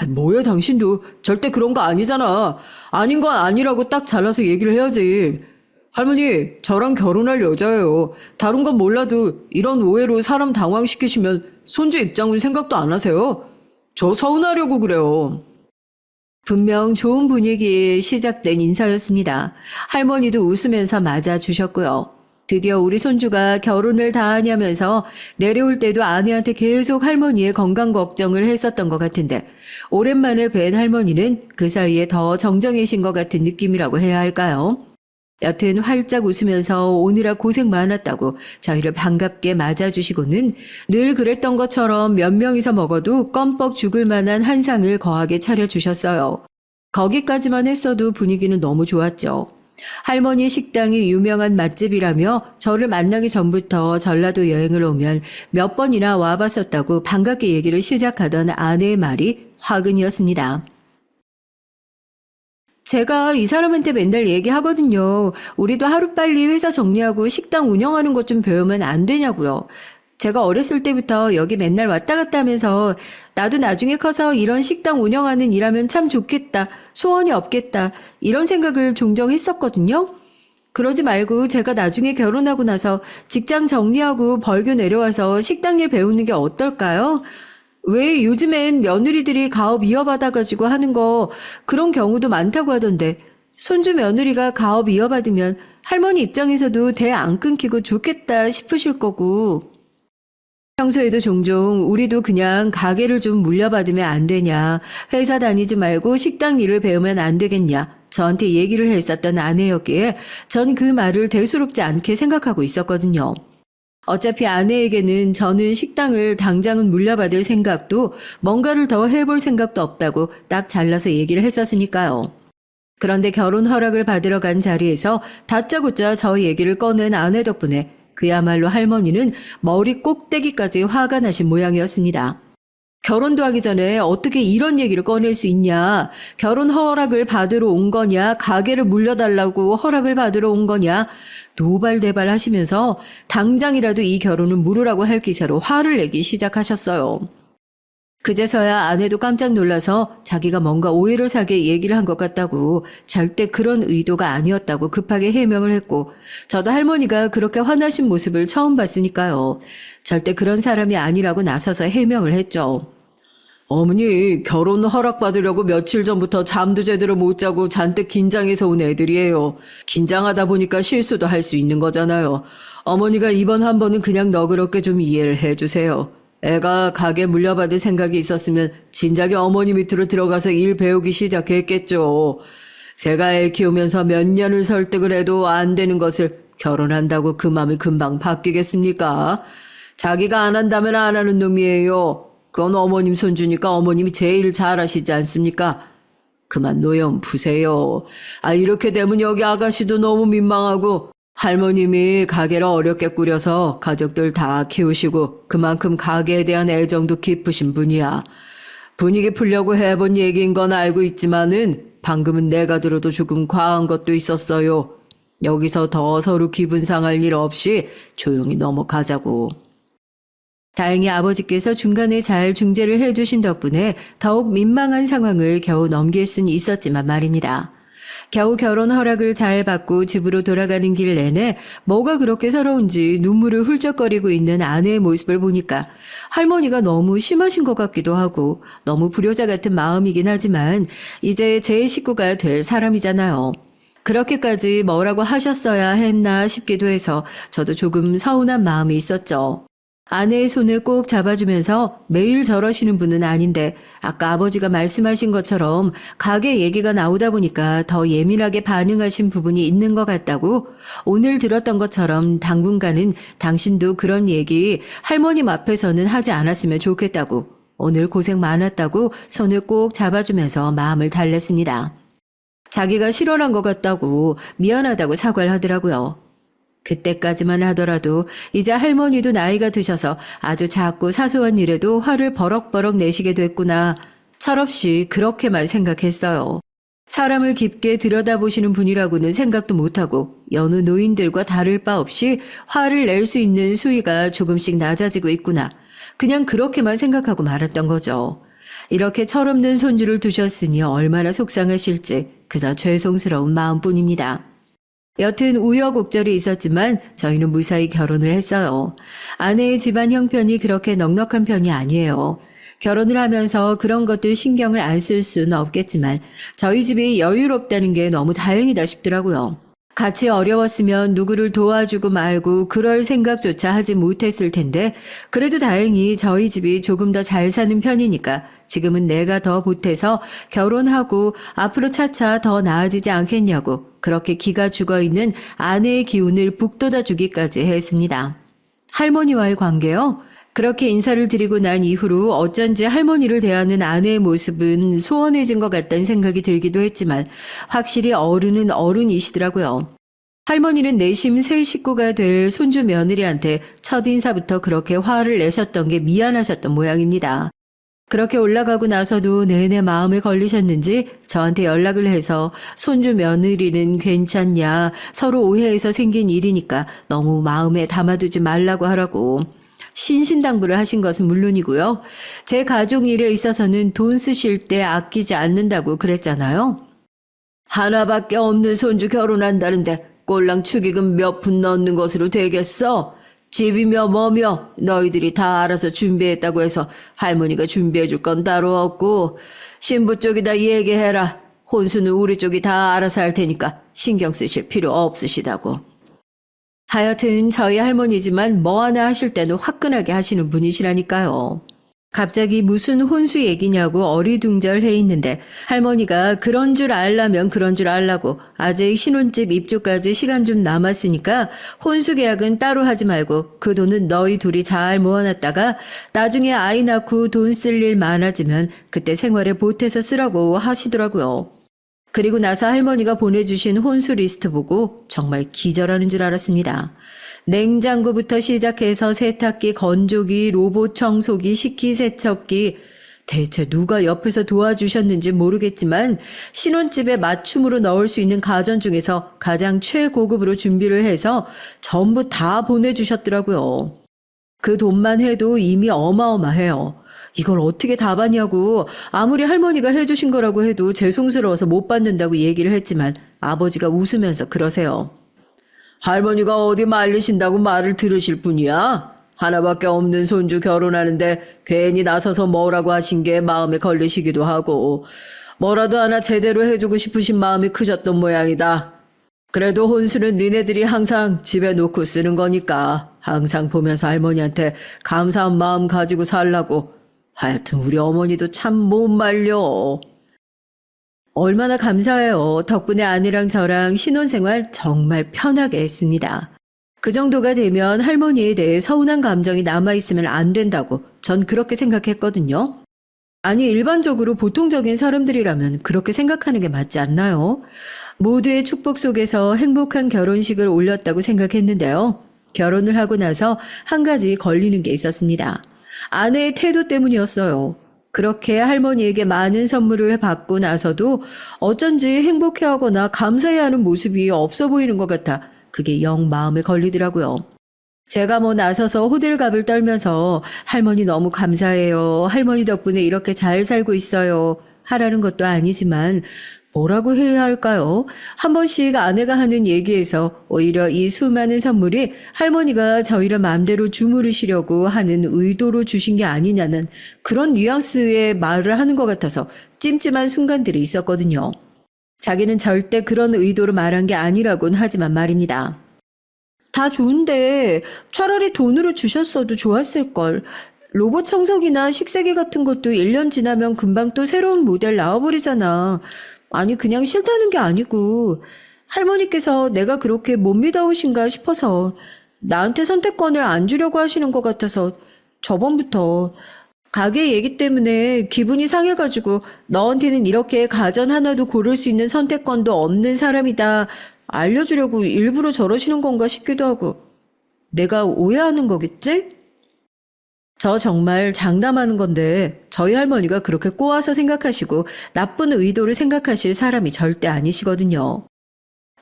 뭐야 당신도 절대 그런 거 아니잖아. 아닌 건 아니라고 딱 잘라서 얘기를 해야지. 할머니, 저랑 결혼할 여자예요. 다른 건 몰라도 이런 오해로 사람 당황시키시면 손주 입장은 생각도 안 하세요? 저 서운하려고 그래요. 분명 좋은 분위기에 시작된 인사였습니다. 할머니도 웃으면서 맞아주셨고요. 드디어 우리 손주가 결혼을 다 하냐면서 내려올 때도 아내한테 계속 할머니의 건강 걱정을 했었던 것 같은데 오랜만에 뵌 할머니는 그 사이에 더 정정해진 것 같은 느낌이라고 해야 할까요? 여튼 활짝 웃으면서 오느라 고생 많았다고 저희를 반갑게 맞아주시고는 늘 그랬던 것처럼 몇 명이서 먹어도 껌뻑 죽을 만한 한상을 거하게 차려주셨어요. 거기까지만 했어도 분위기는 너무 좋았죠. 할머니 식당이 유명한 맛집이라며 저를 만나기 전부터 전라도 여행을 오면 몇 번이나 와봤었다고 반갑게 얘기를 시작하던 아내의 말이 화근이었습니다. 제가 이 사람한테 맨날 얘기하거든요. 우리도 하루빨리 회사 정리하고 식당 운영하는 것 좀 배우면 안 되냐고요. 제가 어렸을 때부터 여기 맨날 왔다 갔다 하면서 나도 나중에 커서 이런 식당 운영하는 일하면 참 좋겠다. 소원이 없겠다. 이런 생각을 종종 했었거든요. 그러지 말고 제가 나중에 결혼하고 나서 직장 정리하고 벌교 내려와서 식당 일 배우는 게 어떨까요? 왜 요즘엔 며느리들이 가업 이어받아가지고 하는 거 그런 경우도 많다고 하던데 손주 며느리가 가업 이어받으면 할머니 입장에서도 대 안 끊기고 좋겠다 싶으실 거고 평소에도 종종 우리도 그냥 가게를 좀 물려받으면 안 되냐 회사 다니지 말고 식당 일을 배우면 안 되겠냐 저한테 얘기를 했었던 아내였기에 전 그 말을 대수롭지 않게 생각하고 있었거든요. 어차피 아내에게는 저는 식당을 당장은 물려받을 생각도 뭔가를 더 해볼 생각도 없다고 딱 잘라서 얘기를 했었으니까요. 그런데 결혼 허락을 받으러 간 자리에서 다짜고짜 저 얘기를 꺼낸 아내 덕분에 그야말로 할머니는 머리 꼭대기까지 화가 나신 모양이었습니다. 결혼도 하기 전에 어떻게 이런 얘기를 꺼낼 수 있냐? 결혼 허락을 받으러 온 거냐? 가게를 물려달라고 허락을 받으러 온 거냐? 노발대발 하시면서 당장이라도 이 결혼을 물으라고 할 기세로 화를 내기 시작하셨어요. 그제서야 아내도 깜짝 놀라서 자기가 뭔가 오해를 사게 얘기를 한 것 같다고 절대 그런 의도가 아니었다고 급하게 해명을 했고 저도 할머니가 그렇게 화나신 모습을 처음 봤으니까요. 절대 그런 사람이 아니라고 나서서 해명을 했죠. 어머니, 결혼 허락받으려고 며칠 전부터 잠도 제대로 못 자고 잔뜩 긴장해서 온 애들이에요. 긴장하다 보니까 실수도 할 수 있는 거잖아요. 어머니가 이번 한 번은 그냥 너그럽게 좀 이해를 해주세요. 애가 가게 물려받을 생각이 있었으면 진작에 어머니 밑으로 들어가서 일 배우기 시작했겠죠. 제가 애 키우면서 몇 년을 설득을 해도 안 되는 것을 결혼한다고 그 마음이 금방 바뀌겠습니까? 자기가 안 한다면 안 하는 놈이에요. 그건 어머님 손주니까 어머님이 제일 잘하시지 않습니까? 그만 노염 푸세요. 이렇게 되면 여기 아가씨도 너무 민망하고 할머님이 가게를 어렵게 꾸려서 가족들 다 키우시고 그만큼 가게에 대한 애정도 깊으신 분이야. 분위기 풀려고 해본 얘기인 건 알고 있지만은 방금은 내가 들어도 조금 과한 것도 있었어요. 여기서 더 서로 기분 상할 일 없이 조용히 넘어가자고. 다행히 아버지께서 중간에 잘 중재를 해주신 덕분에 더욱 민망한 상황을 겨우 넘길 수는 있었지만 말입니다. 겨우 결혼 허락을 잘 받고 집으로 돌아가는 길 내내 뭐가 그렇게 서러운지 눈물을 훌쩍거리고 있는 아내의 모습을 보니까 할머니가 너무 심하신 것 같기도 하고 너무 불효자 같은 마음이긴 하지만 이제 제 식구가 될 사람이잖아요. 그렇게까지 뭐라고 하셨어야 했나 싶기도 해서 저도 조금 서운한 마음이 있었죠. 아내의 손을 꼭 잡아주면서 매일 저러시는 분은 아닌데 아까 아버지가 말씀하신 것처럼 가게 얘기가 나오다 보니까 더 예민하게 반응하신 부분이 있는 것 같다고 오늘 들었던 것처럼 당분간은 당신도 그런 얘기 할머님 앞에서는 하지 않았으면 좋겠다고 오늘 고생 많았다고 손을 꼭 잡아주면서 마음을 달랬습니다. 자기가 실언한 것 같다고 미안하다고 사과를 하더라고요. 그때까지만 하더라도 이제 할머니도 나이가 드셔서 아주 작고 사소한 일에도 화를 버럭버럭 내시게 됐구나. 철없이 그렇게만 생각했어요. 사람을 깊게 들여다보시는 분이라고는 생각도 못하고 여느 노인들과 다를 바 없이 화를 낼 수 있는 수위가 조금씩 낮아지고 있구나. 그냥 그렇게만 생각하고 말았던 거죠. 이렇게 철없는 손주를 두셨으니 얼마나 속상하실지 그저 죄송스러운 마음뿐입니다. 여튼 우여곡절이 있었지만 저희는 무사히 결혼을 했어요. 아내의 집안 형편이 그렇게 넉넉한 편이 아니에요. 결혼을 하면서 그런 것들 신경을 안 쓸 수는 없겠지만 저희 집이 여유롭다는 게 너무 다행이다 싶더라고요. 같이 어려웠으면 누구를 도와주고 말고 그럴 생각조차 하지 못했을 텐데 그래도 다행히 저희 집이 조금 더 잘 사는 편이니까 지금은 내가 더 보태서 결혼하고 앞으로 차차 더 나아지지 않겠냐고 그렇게 기가 죽어있는 아내의 기운을 북돋아 주기까지 했습니다. 할머니와의 관계요? 그렇게 인사를 드리고 난 이후로 어쩐지 할머니를 대하는 아내의 모습은 소원해진 것 같다는 생각이 들기도 했지만 확실히 어른은 어른이시더라고요. 할머니는 내심 새 식구가 될 손주 며느리한테 첫인사부터 그렇게 화를 내셨던 게 미안하셨던 모양입니다. 그렇게 올라가고 나서도 내내 마음에 걸리셨는지 저한테 연락을 해서 손주 며느리는 괜찮냐, 서로 오해해서 생긴 일이니까 너무 마음에 담아두지 말라고 하라고 신신당부를 하신 것은 물론이고요. 제 가족 일에 있어서는 돈 쓰실 때 아끼지 않는다고 그랬잖아요. 하나밖에 없는 손주 결혼한다는데 꼴랑 축의금 몇 푼 넣는 것으로 되겠어? 집이며 뭐며 너희들이 다 알아서 준비했다고 해서 할머니가 준비해줄 건 따로 없고 신부 쪽이다 얘기해라. 혼수는 우리 쪽이 다 알아서 할 테니까 신경 쓰실 필요 없으시다고. 하여튼 저희 할머니지만 뭐 하나 하실 때는 화끈하게 하시는 분이시라니까요. 갑자기 무슨 혼수 얘기냐고 어리둥절해 있는데 할머니가 그런 줄 알라면 그런 줄 알라고 아직 신혼집 입주까지 시간 좀 남았으니까 혼수 계약은 따로 하지 말고 그 돈은 너희 둘이 잘 모아놨다가 나중에 아이 낳고 돈 쓸 일 많아지면 그때 생활에 보태서 쓰라고 하시더라고요. 그리고 나서 할머니가 보내주신 혼수 리스트 보고 정말 기절하는 줄 알았습니다. 냉장고부터 시작해서 세탁기, 건조기, 로봇 청소기, 식기세척기 대체 누가 옆에서 도와주셨는지 모르겠지만 신혼집에 맞춤으로 넣을 수 있는 가전 중에서 가장 최고급으로 준비를 해서 전부 다 보내주셨더라고요. 그 돈만 해도 이미 어마어마해요. 이걸 어떻게 다 받냐고 아무리 할머니가 해주신 거라고 해도 죄송스러워서 못 받는다고 얘기를 했지만 아버지가 웃으면서 그러세요. 할머니가 어디 말리신다고 말을 들으실 분이야? 하나밖에 없는 손주 결혼하는데 괜히 나서서 뭐라고 하신 게 마음에 걸리시기도 하고 뭐라도 하나 제대로 해주고 싶으신 마음이 크셨던 모양이다. 그래도 혼수는 니네들이 항상 집에 놓고 쓰는 거니까 항상 보면서 할머니한테 감사한 마음 가지고 살라고. 하여튼 우리 어머니도 참 못 말려. 얼마나 감사해요. 덕분에 아내랑 저랑 신혼생활 정말 편하게 했습니다. 그 정도가 되면 할머니에 대해 서운한 감정이 남아있으면 안 된다고 전 그렇게 생각했거든요. 아니 일반적으로 보통적인 사람들이라면 그렇게 생각하는 게 맞지 않나요? 모두의 축복 속에서 행복한 결혼식을 올렸다고 생각했는데요. 결혼을 하고 나서 한 가지 걸리는 게 있었습니다. 아내의 태도 때문이었어요. 그렇게 할머니에게 많은 선물을 받고 나서도 어쩐지 행복해하거나 감사해하는 모습이 없어 보이는 것 같아 그게 영 마음에 걸리더라고요. 제가 뭐 나서서 호들갑을 떨면서 할머니 너무 감사해요. 할머니 덕분에 이렇게 잘 살고 있어요. 하라는 것도 아니지만 뭐라고 해야 할까요? 한 번씩 아내가 하는 얘기에서 오히려 이 수많은 선물이 할머니가 저희를 마음대로 주무르시려고 하는 의도로 주신 게 아니냐는 그런 뉘앙스의 말을 하는 것 같아서 찜찜한 순간들이 있었거든요. 자기는 절대 그런 의도로 말한 게 아니라고는 하지만 말입니다. 다 좋은데 차라리 돈으로 주셨어도 좋았을걸. 로봇 청소기나 식세기 같은 것도 1년 지나면 금방 또 새로운 모델 나와버리잖아. 아니 그냥 싫다는 게 아니고 할머니께서 내가 그렇게 못 믿어오신가 싶어서 나한테 선택권을 안 주려고 하시는 것 같아서 저번부터 가게 얘기 때문에 기분이 상해가지고 너한테는 이렇게 가전 하나도 고를 수 있는 선택권도 없는 사람이다 알려주려고 일부러 저러시는 건가 싶기도 하고 내가 오해하는 거겠지? 저 정말 장담하는 건데 저희 할머니가 그렇게 꼬아서 생각하시고 나쁜 의도를 생각하실 사람이 절대 아니시거든요.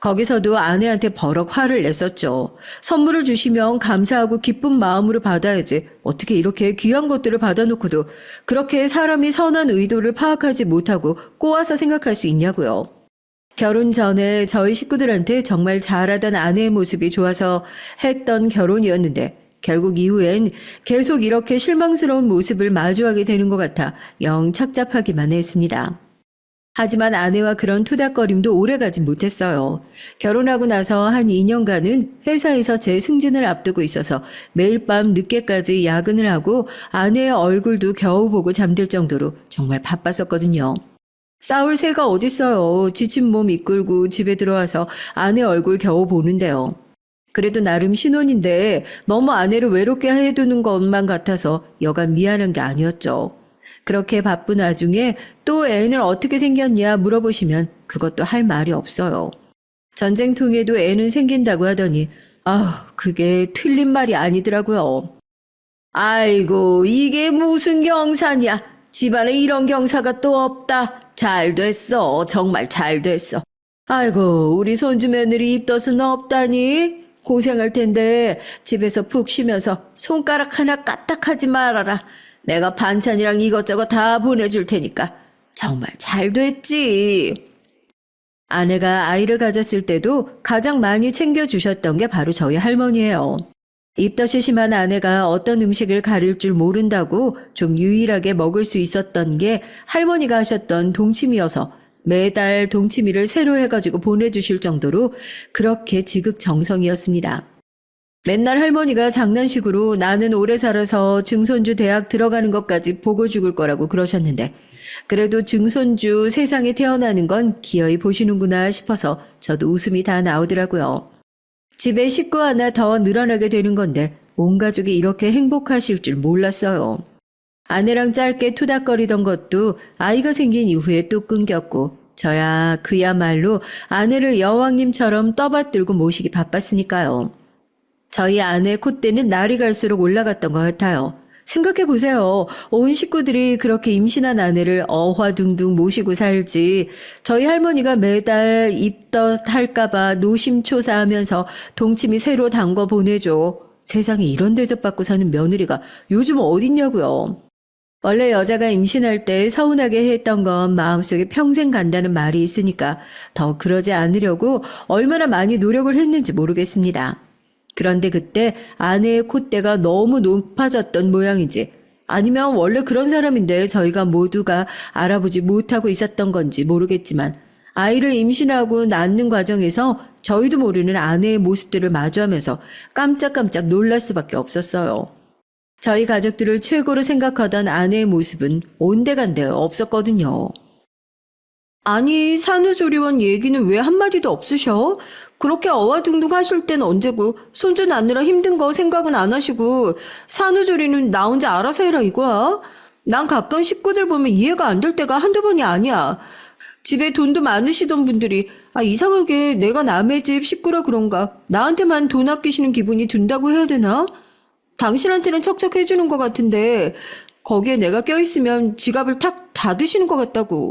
거기서도 아내한테 버럭 화를 냈었죠. 선물을 주시면 감사하고 기쁜 마음으로 받아야지 어떻게 이렇게 귀한 것들을 받아놓고도 그렇게 사람이 선한 의도를 파악하지 못하고 꼬아서 생각할 수 있냐고요. 결혼 전에 저희 식구들한테 정말 잘하던 아내의 모습이 좋아서 했던 결혼이었는데 결국 이후엔 계속 이렇게 실망스러운 모습을 마주하게 되는 것 같아 영 착잡하기만 했습니다. 하지만 아내와 그런 투닥거림도 오래가진 못했어요. 결혼하고 나서 한 2년간은 회사에서 제 승진을 앞두고 있어서 매일 밤 늦게까지 야근을 하고 아내의 얼굴도 겨우 보고 잠들 정도로 정말 바빴었거든요. 싸울 새가 어딨어요. 지친 몸 이끌고 집에 들어와서 아내 얼굴 겨우 보는데요. 그래도 나름 신혼인데 너무 아내를 외롭게 해두는 것만 같아서 여간 미안한 게 아니었죠. 그렇게 바쁜 와중에 또 애는 어떻게 생겼냐 물어보시면 그것도 할 말이 없어요. 전쟁통에도 애는 생긴다고 하더니 그게 틀린 말이 아니더라고요. 아이고 이게 무슨 경사냐. 집안에 이런 경사가 또 없다. 잘 됐어. 정말 잘 됐어. 아이고 우리 손주 며느리 입덧은 없다니. 고생할 텐데 집에서 푹 쉬면서 손가락 하나 까딱하지 말아라. 내가 반찬이랑 이것저것 다 보내줄 테니까. 정말 잘 됐지. 아내가 아이를 가졌을 때도 가장 많이 챙겨주셨던 게 바로 저희 할머니예요. 입덧이 심한 아내가 어떤 음식을 가릴 줄 모른다고 좀 유일하게 먹을 수 있었던 게 할머니가 하셨던 동치미여서 매달 동치미를 새로 해가지고 보내주실 정도로 그렇게 지극정성이었습니다. 맨날 할머니가 장난식으로 나는 오래 살아서 증손주 대학 들어가는 것까지 보고 죽을 거라고 그러셨는데 그래도 증손주 세상에 태어나는 건 기어이 보시는구나 싶어서 저도 웃음이 다 나오더라고요. 집에 식구 하나 더 늘어나게 되는 건데 온 가족이 이렇게 행복하실 줄 몰랐어요. 아내랑 짧게 투닥거리던 것도 아이가 생긴 이후에 또 끊겼고 저야 그야말로 아내를 여왕님처럼 떠받들고 모시기 바빴으니까요. 저희 아내 콧대는 날이 갈수록 올라갔던 것 같아요. 생각해보세요. 온 식구들이 그렇게 임신한 아내를 어화둥둥 모시고 살지 저희 할머니가 매달 입덧 할까봐 노심초사하면서 동치미 새로 담궈 보내줘. 세상에 이런 대접받고 사는 며느리가 요즘 어딨냐고요. 원래 여자가 임신할 때 서운하게 했던 건 마음속에 평생 간다는 말이 있으니까 더 그러지 않으려고 얼마나 많이 노력을 했는지 모르겠습니다. 그런데 그때 아내의 콧대가 너무 높아졌던 모양이지 아니면 원래 그런 사람인데 저희가 모두가 알아보지 못하고 있었던 건지 모르겠지만 아이를 임신하고 낳는 과정에서 저희도 모르는 아내의 모습들을 마주하면서 깜짝깜짝 놀랄 수밖에 없었어요. 저희 가족들을 최고로 생각하던 아내의 모습은 온데간데 없었거든요. 아니 산후조리원 얘기는 왜 한마디도 없으셔? 그렇게 어와둥둥 하실 땐 언제고 손주 낳느라 힘든 거 생각은 안 하시고 산후조리는 나 혼자 알아서 해라 이거야? 난 가끔 식구들 보면 이해가 안 될 때가 한두 번이 아니야. 집에 돈도 많으시던 분들이 이상하게 내가 남의 집 식구라 그런가 나한테만 돈 아끼시는 기분이 든다고 해야 되나? 당신한테는 척척 해주는 것 같은데 거기에 내가 껴있으면 지갑을 탁 닫으시는 것 같다고.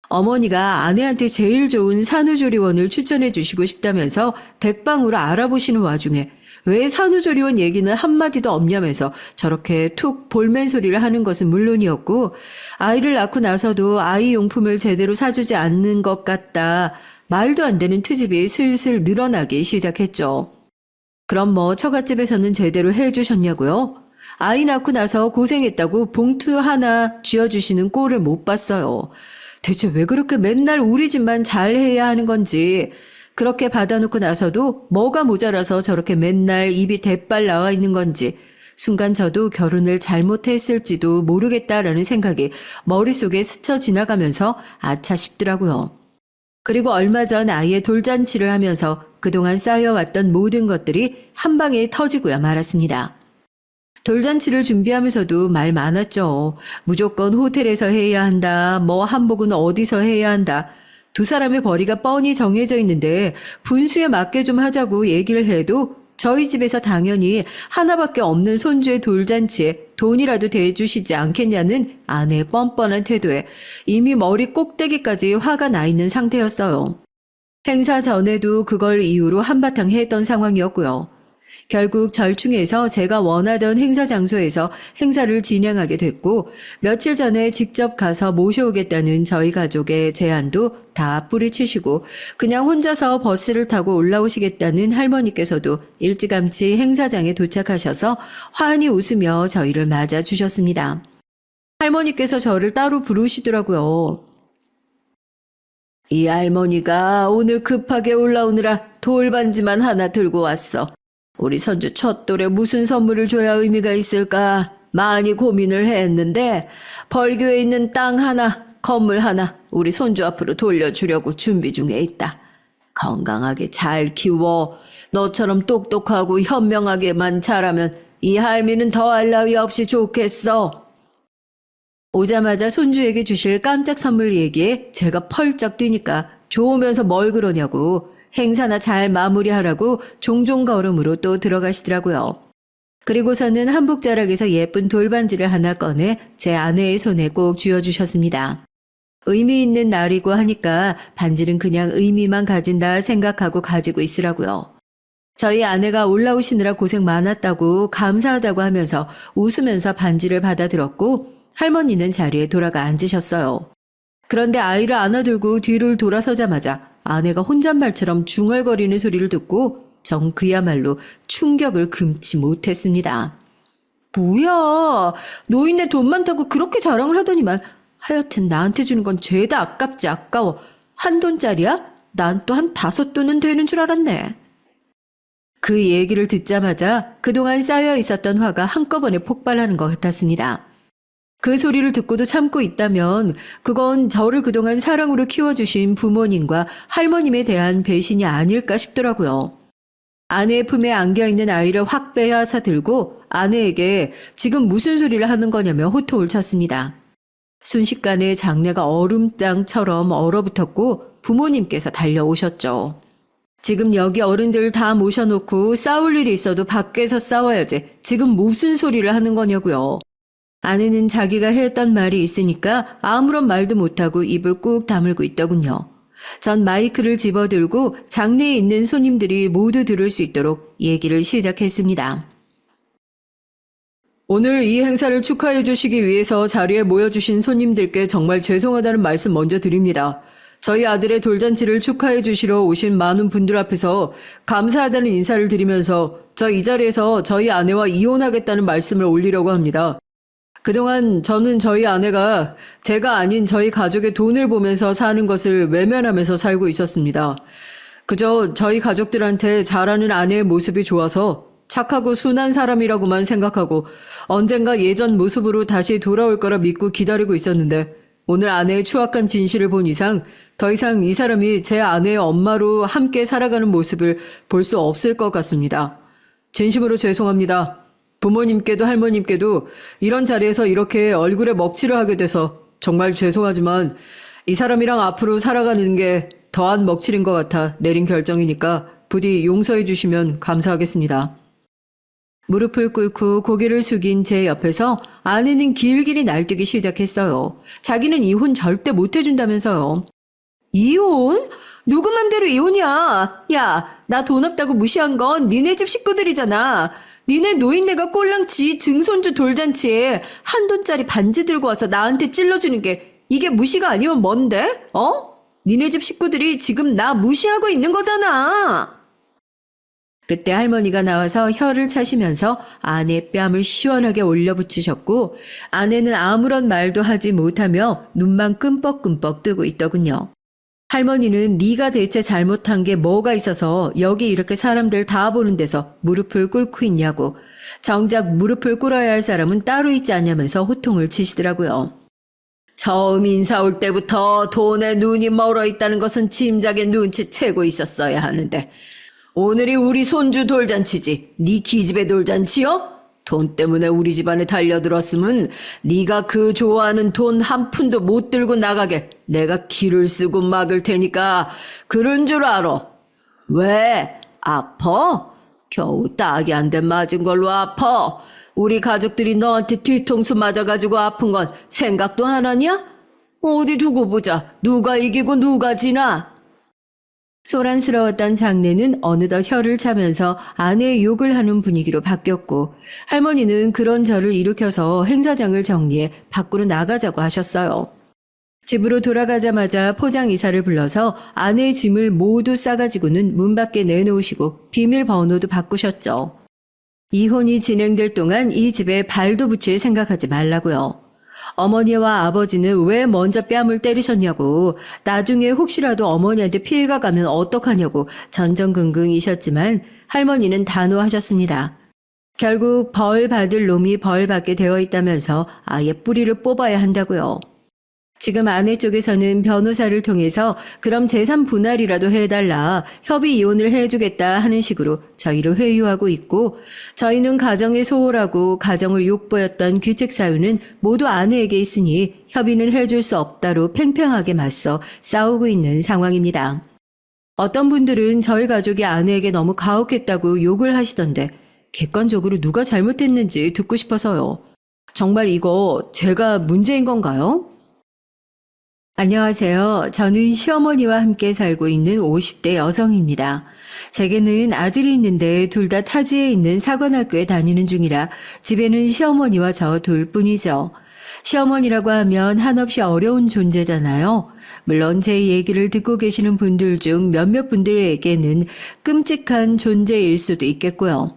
어머니가 아내한테 제일 좋은 산후조리원을 추천해 주시고 싶다면서 백방으로 알아보시는 와중에 왜 산후조리원 얘기는 한마디도 없냐면서 저렇게 툭 볼멘 소리를 하는 것은 물론이었고, 아이를 낳고 나서도 아이 용품을 제대로 사주지 않는 것 같다. 말도 안 되는 트집이 슬슬 늘어나기 시작했죠. 그럼 뭐 처갓집에서는 제대로 해주셨냐고요? 아이 낳고 나서 고생했다고 봉투 하나 쥐어주시는 꼴을 못 봤어요. 대체 왜 그렇게 맨날 우리 집만 잘해야 하는 건지, 그렇게 받아놓고 나서도 뭐가 모자라서 저렇게 맨날 입이 대빨 나와 있는 건지, 순간 저도 결혼을 잘못했을지도 모르겠다라는 생각이 머릿속에 스쳐 지나가면서 아차 싶더라고요. 그리고 얼마 전 아이의 돌잔치를 하면서 그동안 쌓여왔던 모든 것들이 한 방에 터지고야 말았습니다. 돌잔치를 준비하면서도 말 많았죠. 무조건 호텔에서 해야 한다. 뭐 한복은 어디서 해야 한다. 두 사람의 벌이가 뻔히 정해져 있는데 분수에 맞게 좀 하자고 얘기를 해도 저희 집에서 당연히 하나밖에 없는 손주의 돌잔치에 돈이라도 대주시지 않겠냐는 아내의 뻔뻔한 태도에 이미 머리 꼭대기까지 화가 나 있는 상태였어요. 행사 전에도 그걸 이유로 한바탕 했던 상황이었고요. 결국 절충해서 제가 원하던 행사 장소에서 행사를 진행하게 됐고, 며칠 전에 직접 가서 모셔오겠다는 저희 가족의 제안도 다 뿌리치시고 그냥 혼자서 버스를 타고 올라오시겠다는 할머니께서도 일찌감치 행사장에 도착하셔서 환히 웃으며 저희를 맞아주셨습니다. 할머니께서 저를 따로 부르시더라고요. 이 할머니가 오늘 급하게 올라오느라 돌반지만 하나 들고 왔어. 우리 손주 첫돌에 무슨 선물을 줘야 의미가 있을까 많이 고민을 했는데 벌교에 있는 땅 하나, 건물 하나 우리 손주 앞으로 돌려주려고 준비 중에 있다. 건강하게 잘 키워. 너처럼 똑똑하고 현명하게만 자라면 이 할미는 더할 나위 없이 좋겠어. 오자마자 손주에게 주실 깜짝 선물 얘기에 제가 펄쩍 뛰니까 좋으면서 뭘 그러냐고 행사나 잘 마무리하라고 종종 걸음으로 또 들어가시더라고요. 그리고서는 한복자락에서 예쁜 돌반지를 하나 꺼내 제 아내의 손에 꼭 쥐어주셨습니다. 의미 있는 날이고 하니까 반지는 그냥 의미만 가진다 생각하고 가지고 있으라고요. 저희 아내가 올라오시느라 고생 많았다고 감사하다고 하면서 웃으면서 반지를 받아들었고 할머니는 자리에 돌아가 앉으셨어요. 그런데 아이를 안아들고 뒤를 돌아서자마자 아내가 혼잣말처럼 중얼거리는 소리를 듣고 전 그야말로 충격을 금치 못했습니다. 뭐야, 노인네 돈 많다고 그렇게 자랑을 하더니만 하여튼 나한테 주는 건 죄다 아깝지 아까워. 한 돈짜리야? 난 또 한 5돈은 되는 줄 알았네. 그 얘기를 듣자마자 그동안 쌓여 있었던 화가 한꺼번에 폭발하는 것 같았습니다. 그 소리를 듣고도 참고 있다면 그건 저를 그동안 사랑으로 키워주신 부모님과 할머님에 대한 배신이 아닐까 싶더라고요. 아내의 품에 안겨있는 아이를 확 빼앗아 들고 아내에게 지금 무슨 소리를 하는 거냐며 호통을 쳤습니다. 순식간에 장내가 얼음장처럼 얼어붙었고 부모님께서 달려오셨죠. 지금 여기 어른들 다 모셔놓고 싸울 일이 있어도 밖에서 싸워야지. 지금 무슨 소리를 하는 거냐고요. 아내는 자기가 했던 말이 있으니까 아무런 말도 못하고 입을 꾹 다물고 있더군요. 전 마이크를 집어들고 장내에 있는 손님들이 모두 들을 수 있도록 얘기를 시작했습니다. 오늘 이 행사를 축하해 주시기 위해서 자리에 모여주신 손님들께 정말 죄송하다는 말씀 먼저 드립니다. 저희 아들의 돌잔치를 축하해 주시러 오신 많은 분들 앞에서 감사하다는 인사를 드리면서 저 이 자리에서 저희 아내와 이혼하겠다는 말씀을 올리려고 합니다. 그동안 저는 저희 아내가 제가 아닌 저희 가족의 돈을 보면서 사는 것을 외면하면서 살고 있었습니다. 그저 저희 가족들한테 잘하는 아내의 모습이 좋아서 착하고 순한 사람이라고만 생각하고 언젠가 예전 모습으로 다시 돌아올 거라 믿고 기다리고 있었는데 오늘 아내의 추악한 진실을 본 이상 더 이상 이 사람이 제 아내의 엄마로 함께 살아가는 모습을 볼 수 없을 것 같습니다. 진심으로 죄송합니다. 부모님께도 할머님께도 이런 자리에서 이렇게 얼굴에 먹칠을 하게 돼서 정말 죄송하지만 이 사람이랑 앞으로 살아가는 게 더한 먹칠인 것 같아 내린 결정이니까 부디 용서해 주시면 감사하겠습니다. 무릎을 꿇고 고개를 숙인 제 옆에서 아내는 길길이 날뛰기 시작했어요. 자기는 이혼 절대 못 해준다면서요. 이혼? 누구 맘대로 이혼이야? 야, 나 돈 없다고 무시한 건 니네 집 식구들이잖아. 니네 노인네가 꼴랑지 증손주 돌잔치에 한 돈짜리 반지 들고 와서 나한테 찔러주는 게 이게 무시가 아니면 뭔데? 어? 니네 집 식구들이 지금 나 무시하고 있는 거잖아. 그때 할머니가 나와서 혀를 차시면서 아내 뺨을 시원하게 올려붙이셨고 아내는 아무런 말도 하지 못하며 눈만 끔뻑끔뻑 뜨고 있더군요. 할머니는 네가 대체 잘못한 게 뭐가 있어서 여기 이렇게 사람들 다 보는 데서 무릎을 꿇고 있냐고 정작 무릎을 꿇어야 할 사람은 따로 있지 않냐면서 호통을 치시더라고요. 처음 인사 올 때부터 돈에 눈이 멀어 있다는 것은 짐작에 눈치채고 있었어야 하는데 오늘이 우리 손주 돌잔치지 네 기집애 돌잔치요? 돈 때문에 우리 집안에 달려들었으면 네가 그 좋아하는 돈 한 푼도 못 들고 나가게 내가 기를 쓰고 막을 테니까 그런 줄 알아. 왜? 아파? 겨우 딱이 안 된 맞은 걸로 아파? 우리 가족들이 너한테 뒤통수 맞아가지고 아픈 건 생각도 안 하냐? 어디 두고 보자. 누가 이기고 누가 지나? 소란스러웠던 장내는 어느덧 혀를 차면서 아내의 욕을 하는 분위기로 바뀌었고 할머니는 그런 저를 일으켜서 행사장을 정리해 밖으로 나가자고 하셨어요. 집으로 돌아가자마자 포장이사를 불러서 아내의 짐을 모두 싸가지고는 문 밖에 내놓으시고 비밀번호도 바꾸셨죠. 이혼이 진행될 동안 이 집에 발도 붙일 생각하지 말라고요. 어머니와 아버지는 왜 먼저 뺨을 때리셨냐고 나중에 혹시라도 어머니한테 피해가 가면 어떡하냐고 전전긍긍이셨지만 할머니는 단호하셨습니다. 결국 벌 받을 놈이 벌 받게 되어 있다면서 아예 뿌리를 뽑아야 한다고요. 지금 아내 쪽에서는 변호사를 통해서 그럼 재산 분할이라도 해달라 협의 이혼을 해주겠다 하는 식으로 저희를 회유하고 있고 저희는 가정의 소홀하고 가정을 욕보였던 규칙 사유는 모두 아내에게 있으니 협의는 해줄 수 없다로 팽팽하게 맞서 싸우고 있는 상황입니다. 어떤 분들은 저희 가족이 아내에게 너무 가혹했다고 욕을 하시던데 객관적으로 누가 잘못했는지 듣고 싶어서요. 정말 이거 제가 문제인 건가요? 안녕하세요. 저는 시어머니와 함께 살고 있는 50대 여성입니다. 제게는 아들이 있는데 둘 다 타지에 있는 사관학교에 다니는 중이라 집에는 시어머니와 저 둘뿐이죠. 시어머니라고 하면 한없이 어려운 존재잖아요. 물론 제 얘기를 듣고 계시는 분들 중 몇몇 분들에게는 끔찍한 존재일 수도 있겠고요.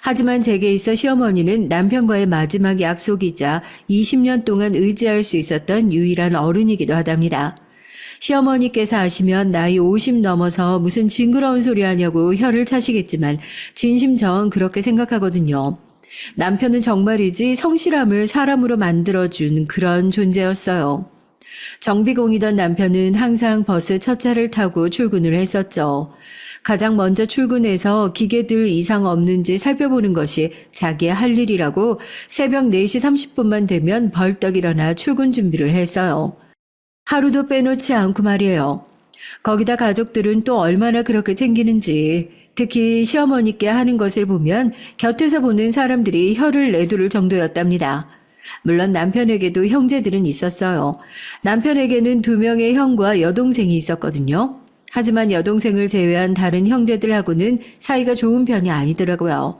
하지만 제게 있어 시어머니는 남편과의 마지막 약속이자 20년 동안 의지할 수 있었던 유일한 어른이기도 하답니다. 시어머니께서 아시면 나이 50 넘어서 무슨 징그러운 소리 하냐고 혀를 차시겠지만 진심 전 그렇게 생각하거든요. 남편은 정말이지 성실함을 사람으로 만들어준 그런 존재였어요. 정비공이던 남편은 항상 버스 첫 차를 타고 출근을 했었죠. 가장 먼저 출근해서 기계들 이상 없는지 살펴보는 것이 자기의 할 일이라고 새벽 4시 30분만 되면 벌떡 일어나 출근 준비를 했어요. 하루도 빼놓지 않고 말이에요. 거기다 가족들은 또 얼마나 그렇게 챙기는지 특히 시어머니께 하는 것을 보면 곁에서 보는 사람들이 혀를 내두를 정도였답니다. 물론 남편에게도 형제들은 있었어요. 남편에게는 2명의 형과 여동생이 있었거든요. 하지만 여동생을 제외한 다른 형제들하고는 사이가 좋은 편이 아니더라고요.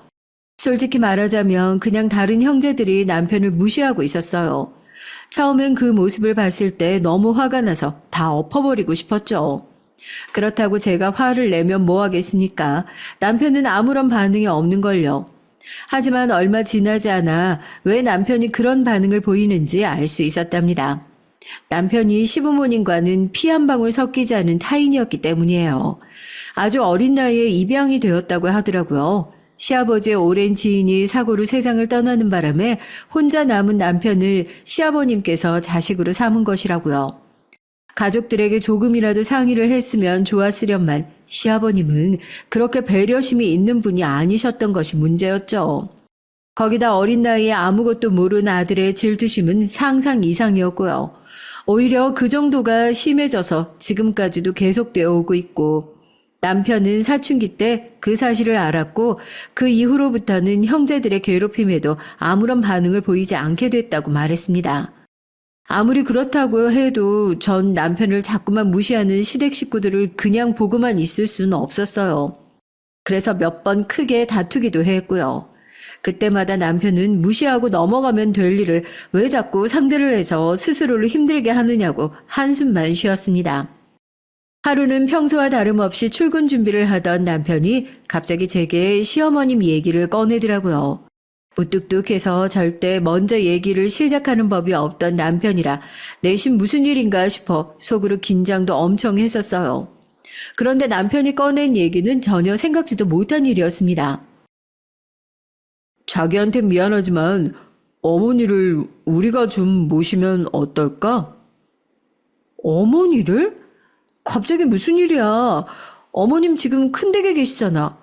솔직히 말하자면 그냥 다른 형제들이 남편을 무시하고 있었어요. 처음엔 그 모습을 봤을 때 너무 화가 나서 다 엎어버리고 싶었죠. 그렇다고 제가 화를 내면 뭐 하겠습니까? 남편은 아무런 반응이 없는걸요. 하지만 얼마 지나지 않아 왜 남편이 그런 반응을 보이는지 알 수 있었답니다. 남편이 시부모님과는 피 한 방울 섞이지 않은 타인이었기 때문이에요. 아주 어린 나이에 입양이 되었다고 하더라고요. 시아버지의 오랜 지인이 사고로 세상을 떠나는 바람에 혼자 남은 남편을 시아버님께서 자식으로 삼은 것이라고요. 가족들에게 조금이라도 상의를 했으면 좋았으련만 시아버님은 그렇게 배려심이 있는 분이 아니셨던 것이 문제였죠. 거기다 어린 나이에 아무것도 모르는 아들의 질투심은 상상 이상이었고요. 오히려 그 정도가 심해져서 지금까지도 계속되어 오고 있고 남편은 사춘기 때 그 사실을 알았고 그 이후로부터는 형제들의 괴롭힘에도 아무런 반응을 보이지 않게 됐다고 말했습니다. 아무리 그렇다고 해도 전 남편을 자꾸만 무시하는 시댁 식구들을 그냥 보고만 있을 수는 없었어요. 그래서 몇 번 크게 다투기도 했고요. 그때마다 남편은 무시하고 넘어가면 될 일을 왜 자꾸 상대를 해서 스스로를 힘들게 하느냐고 한숨만 쉬었습니다. 하루는 평소와 다름없이 출근 준비를 하던 남편이 갑자기 제게 시어머님 얘기를 꺼내더라고요. 무뚝뚝해서 절대 먼저 얘기를 시작하는 법이 없던 남편이라 내심 무슨 일인가 싶어 속으로 긴장도 엄청 했었어요. 그런데 남편이 꺼낸 얘기는 전혀 생각지도 못한 일이었습니다. 자기한테 미안하지만 어머니를 우리가 좀 모시면 어떨까? 어머니를? 갑자기 무슨 일이야? 어머님 지금 큰 댁에 계시잖아.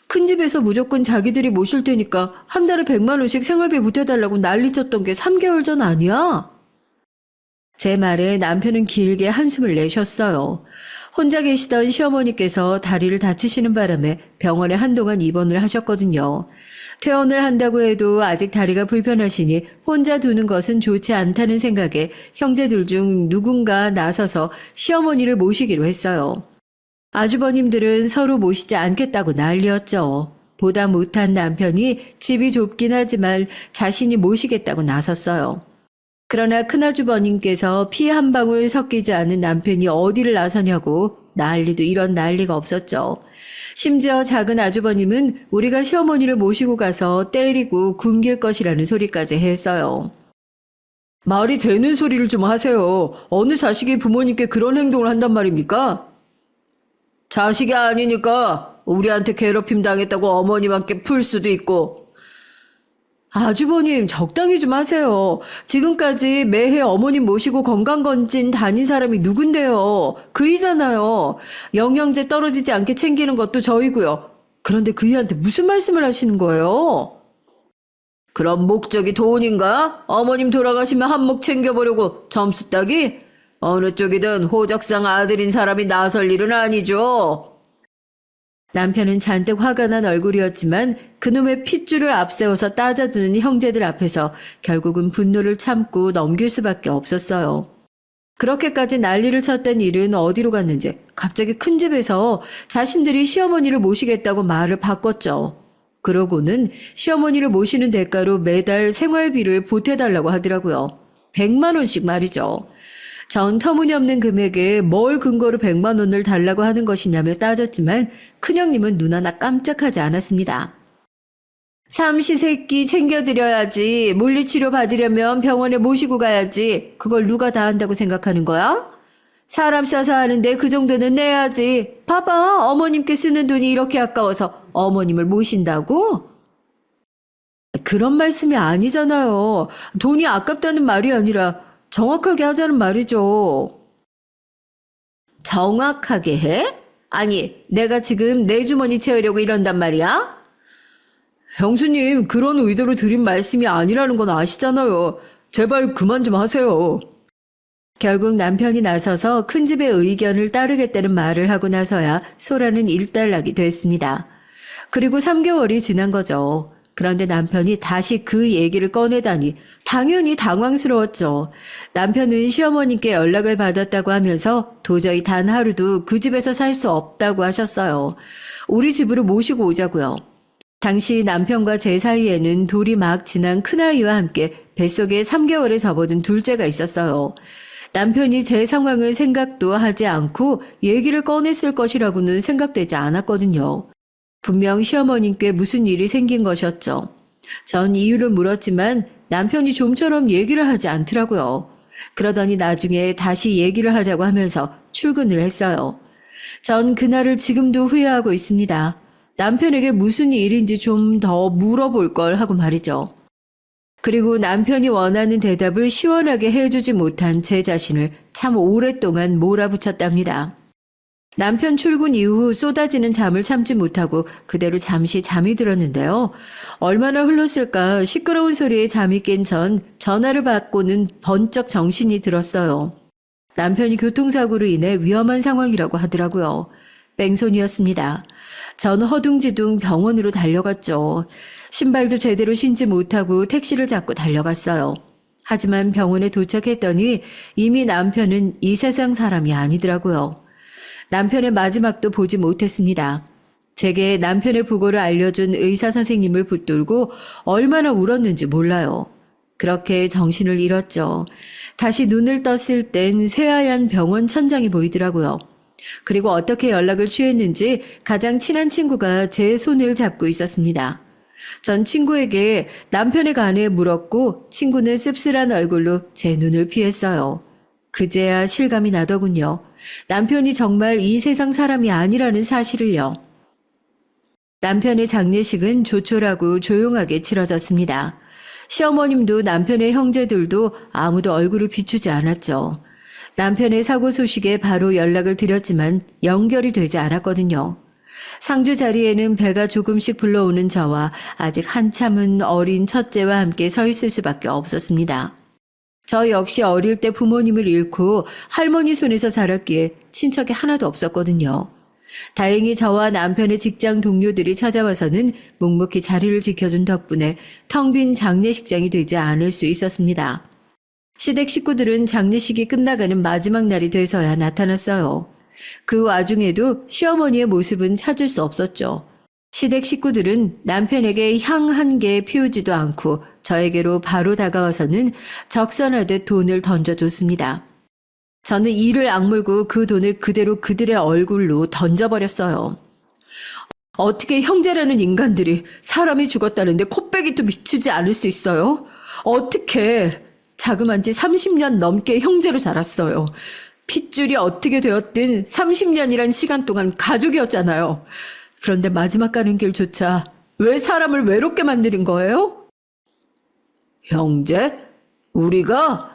큰 집에서 무조건 자기들이 모실 테니까 한 달에 100만 원씩 생활비 보태달라고 난리쳤던 게 3개월 전 아니야? 제 말에 남편은 길게 한숨을 내셨어요. 혼자 계시던 시어머니께서 다리를 다치시는 바람에 병원에 한동안 입원을 하셨거든요. 퇴원을 한다고 해도 아직 다리가 불편하시니 혼자 두는 것은 좋지 않다는 생각에 형제들 중 누군가 나서서 시어머니를 모시기로 했어요. 아주버님들은 서로 모시지 않겠다고 난리였죠. 보다 못한 남편이 집이 좁긴 하지만 자신이 모시겠다고 나섰어요. 그러나 큰아주버님께서 피 한 방울 섞이지 않은 남편이 어디를 나서냐고 난리도 이런 난리가 없었죠. 심지어 작은 아주버님은 우리가 시어머니를 모시고 가서 때리고 굶길 것이라는 소리까지 했어요. 말이 되는 소리를 좀 하세요. 어느 자식이 부모님께 그런 행동을 한단 말입니까? 자식이 아니니까 우리한테 괴롭힘 당했다고 어머님한테 풀 수도 있고. 아주버님 적당히 좀 하세요. 지금까지 매해 어머님 모시고 건강검진 다닌 사람이 누군데요. 그이잖아요. 영양제 떨어지지 않게 챙기는 것도 저희고요. 그런데 그이한테 무슨 말씀을 하시는 거예요? 그럼 목적이 돈인가? 어머님 돌아가시면 한몫 챙겨보려고 점수 따기? 어느 쪽이든 호적상 아들인 사람이 나설 일은 아니죠. 남편은 잔뜩 화가 난 얼굴이었지만 그놈의 핏줄을 앞세워서 따져드는 형제들 앞에서 결국은 분노를 참고 넘길 수밖에 없었어요. 그렇게까지 난리를 쳤던 일은 어디로 갔는지 갑자기 큰 집에서 자신들이 시어머니를 모시겠다고 말을 바꿨죠. 그러고는 시어머니를 모시는 대가로 매달 생활비를 보태달라고 하더라고요. 100만 원씩 말이죠. 전 터무니없는 금액에 뭘 근거로 100만 원을 달라고 하는 것이냐며 따졌지만 큰형님은 눈 하나 깜짝하지 않았습니다. 삼시세끼 챙겨드려야지. 물리치료 받으려면 병원에 모시고 가야지. 그걸 누가 다 한다고 생각하는 거야? 사람 싸서 하는데 그 정도는 내야지. 봐봐, 어머님께 쓰는 돈이 이렇게 아까워서 어머님을 모신다고? 그런 말씀이 아니잖아요. 돈이 아깝다는 말이 아니라 정확하게 하자는 말이죠. 정확하게 해? 아니, 내가 지금 내 주머니 채우려고 이런단 말이야? 형수님, 그런 의도로 드린 말씀이 아니라는 건 아시잖아요. 제발 그만 좀 하세요. 결국 남편이 나서서 큰 집의 의견을 따르겠다는 말을 하고 나서야 소라는 일단락이 됐습니다. 그리고 3개월이 지난 거죠. 그런데 남편이 다시 그 얘기를 꺼내다니 당연히 당황스러웠죠. 남편은 시어머님께 연락을 받았다고 하면서 도저히 단 하루도 그 집에서 살 수 없다고 하셨어요. 우리 집으로 모시고 오자고요. 당시 남편과 제 사이에는 돌이 막 지난 큰아이와 함께 뱃속에 3개월에 접어든 둘째가 있었어요. 남편이 제 상황을 생각도 하지 않고 얘기를 꺼냈을 것이라고는 생각되지 않았거든요. 분명 시어머님께 무슨 일이 생긴 것이었죠. 전 이유를 물었지만 남편이 좀처럼 얘기를 하지 않더라고요. 그러더니 나중에 다시 얘기를 하자고 하면서 출근을 했어요. 전 그날을 지금도 후회하고 있습니다. 남편에게 무슨 일인지 좀 더 물어볼 걸 하고 말이죠. 그리고 남편이 원하는 대답을 시원하게 해주지 못한 제 자신을 참 오랫동안 몰아붙였답니다. 남편 출근 이후 쏟아지는 잠을 참지 못하고 그대로 잠시 잠이 들었는데요. 얼마나 흘렀을까 시끄러운 소리에 잠이 깬 전 전화를 받고는 번쩍 정신이 들었어요. 남편이 교통사고로 인해 위험한 상황이라고 하더라고요. 뺑소니였습니다. 전 허둥지둥 병원으로 달려갔죠. 신발도 제대로 신지 못하고 택시를 잡고 달려갔어요. 하지만 병원에 도착했더니 이미 남편은 이 세상 사람이 아니더라고요. 남편의 마지막도 보지 못했습니다. 제게 남편의 부고를 알려준 의사 선생님을 붙들고 얼마나 울었는지 몰라요. 그렇게 정신을 잃었죠. 다시 눈을 떴을 땐 새하얀 병원 천장이 보이더라고요. 그리고 어떻게 연락을 취했는지 가장 친한 친구가 제 손을 잡고 있었습니다. 전 친구에게 남편의 간에 물었고 친구는 씁쓸한 얼굴로 제 눈을 피했어요. 그제야 실감이 나더군요. 남편이 정말 이 세상 사람이 아니라는 사실을요. 남편의 장례식은 조촐하고 조용하게 치러졌습니다. 시어머님도 남편의 형제들도 아무도 얼굴을 비추지 않았죠. 남편의 사고 소식에 바로 연락을 드렸지만 연결이 되지 않았거든요. 상주 자리에는 배가 조금씩 불러오는 저와 아직 한참은 어린 첫째와 함께 서 있을 수밖에 없었습니다. 저 역시 어릴 때 부모님을 잃고 할머니 손에서 자랐기에 친척이 하나도 없었거든요. 다행히 저와 남편의 직장 동료들이 찾아와서는 묵묵히 자리를 지켜준 덕분에 텅 빈 장례식장이 되지 않을 수 있었습니다. 시댁 식구들은 장례식이 끝나가는 마지막 날이 돼서야 나타났어요. 그 와중에도 시어머니의 모습은 찾을 수 없었죠. 시댁 식구들은 남편에게 향 한 개 피우지도 않고 저에게로 바로 다가와서는 적선하듯 돈을 던져줬습니다. 저는 이를 악물고 그 돈을 그대로 그들의 얼굴로 던져버렸어요. 어떻게 형제라는 인간들이 사람이 죽었다는데 코빼기도 미치지 않을 수 있어요? 어떻게 자그만 지 30년 넘게 형제로 자랐어요. 핏줄이 어떻게 되었든 30년이란 시간 동안 가족이었잖아요. 그런데 마지막 가는 길조차 왜 사람을 외롭게 만드는 거예요? 형제? 우리가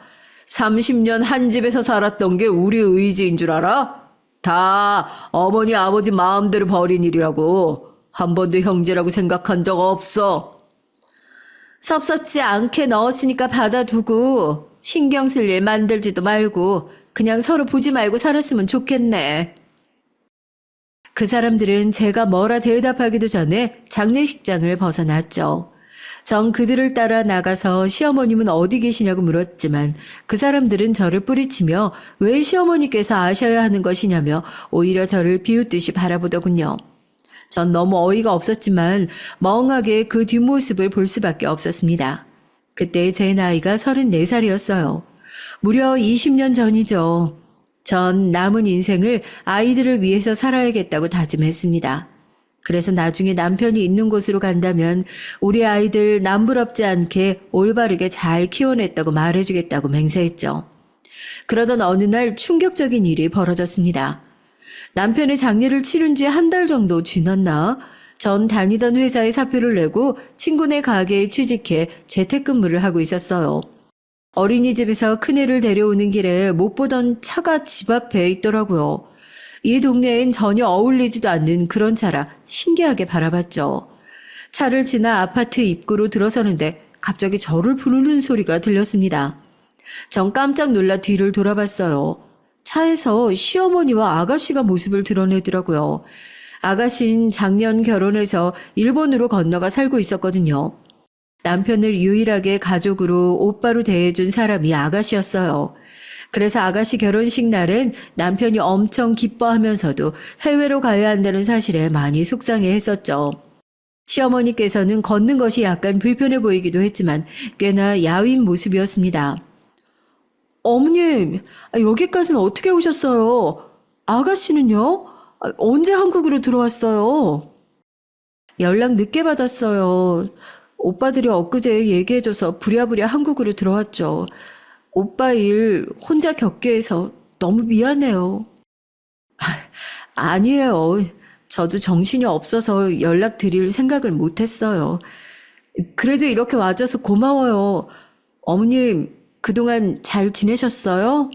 30년 한 집에서 살았던 게 우리 의지인 줄 알아? 다 어머니 아버지 마음대로 벌인 일이라고. 한 번도 형제라고 생각한 적 없어. 섭섭지 않게 넣었으니까 받아두고 신경 쓸 일 만들지도 말고 그냥 서로 보지 말고 살았으면 좋겠네. 그 사람들은 제가 뭐라 대답하기도 전에 장례식장을 벗어났죠. 전 그들을 따라 나가서 시어머님은 어디 계시냐고 물었지만 그 사람들은 저를 뿌리치며 왜 시어머니께서 아셔야 하는 것이냐며 오히려 저를 비웃듯이 바라보더군요. 전 너무 어이가 없었지만 멍하게 그 뒷모습을 볼 수밖에 없었습니다. 그때 제 나이가 34살이었어요. 무려 20년 전이죠. 전 남은 인생을 아이들을 위해서 살아야겠다고 다짐했습니다. 그래서 나중에 남편이 있는 곳으로 간다면 우리 아이들 남부럽지 않게 올바르게 잘 키워냈다고 말해주겠다고 맹세했죠. 그러던 어느 날 충격적인 일이 벌어졌습니다. 남편의 장례를 치른 지 한 달 정도 지났나? 전 다니던 회사에 사표를 내고 친구네 가게에 취직해 재택근무를 하고 있었어요. 어린이집에서 큰애를 데려오는 길에 못 보던 차가 집 앞에 있더라고요. 이 동네엔 전혀 어울리지도 않는 그런 차라 신기하게 바라봤죠. 차를 지나 아파트 입구로 들어서는데 갑자기 저를 부르는 소리가 들렸습니다. 전 깜짝 놀라 뒤를 돌아봤어요. 차에서 시어머니와 아가씨가 모습을 드러내더라고요. 아가씨는 작년 결혼해서 일본으로 건너가 살고 있었거든요. 남편을 유일하게 가족으로 오빠로 대해준 사람이 아가씨였어요. 그래서 아가씨 결혼식 날엔 남편이 엄청 기뻐하면서도 해외로 가야 한다는 사실에 많이 속상해했었죠. 시어머니께서는 걷는 것이 약간 불편해 보이기도 했지만 꽤나 야윈 모습이었습니다. 어머님, 여기까지는 어떻게 오셨어요? 아가씨는요? 언제 한국으로 들어왔어요? 연락 늦게 받았어요. 오빠들이 엊그제 얘기해줘서 부랴부랴 한국으로 들어왔죠. 오빠 일 혼자 겪게 해서 너무 미안해요. 아니에요. 저도 정신이 없어서 연락드릴 생각을 못했어요. 그래도 이렇게 와줘서 고마워요. 어머님, 그동안 잘 지내셨어요?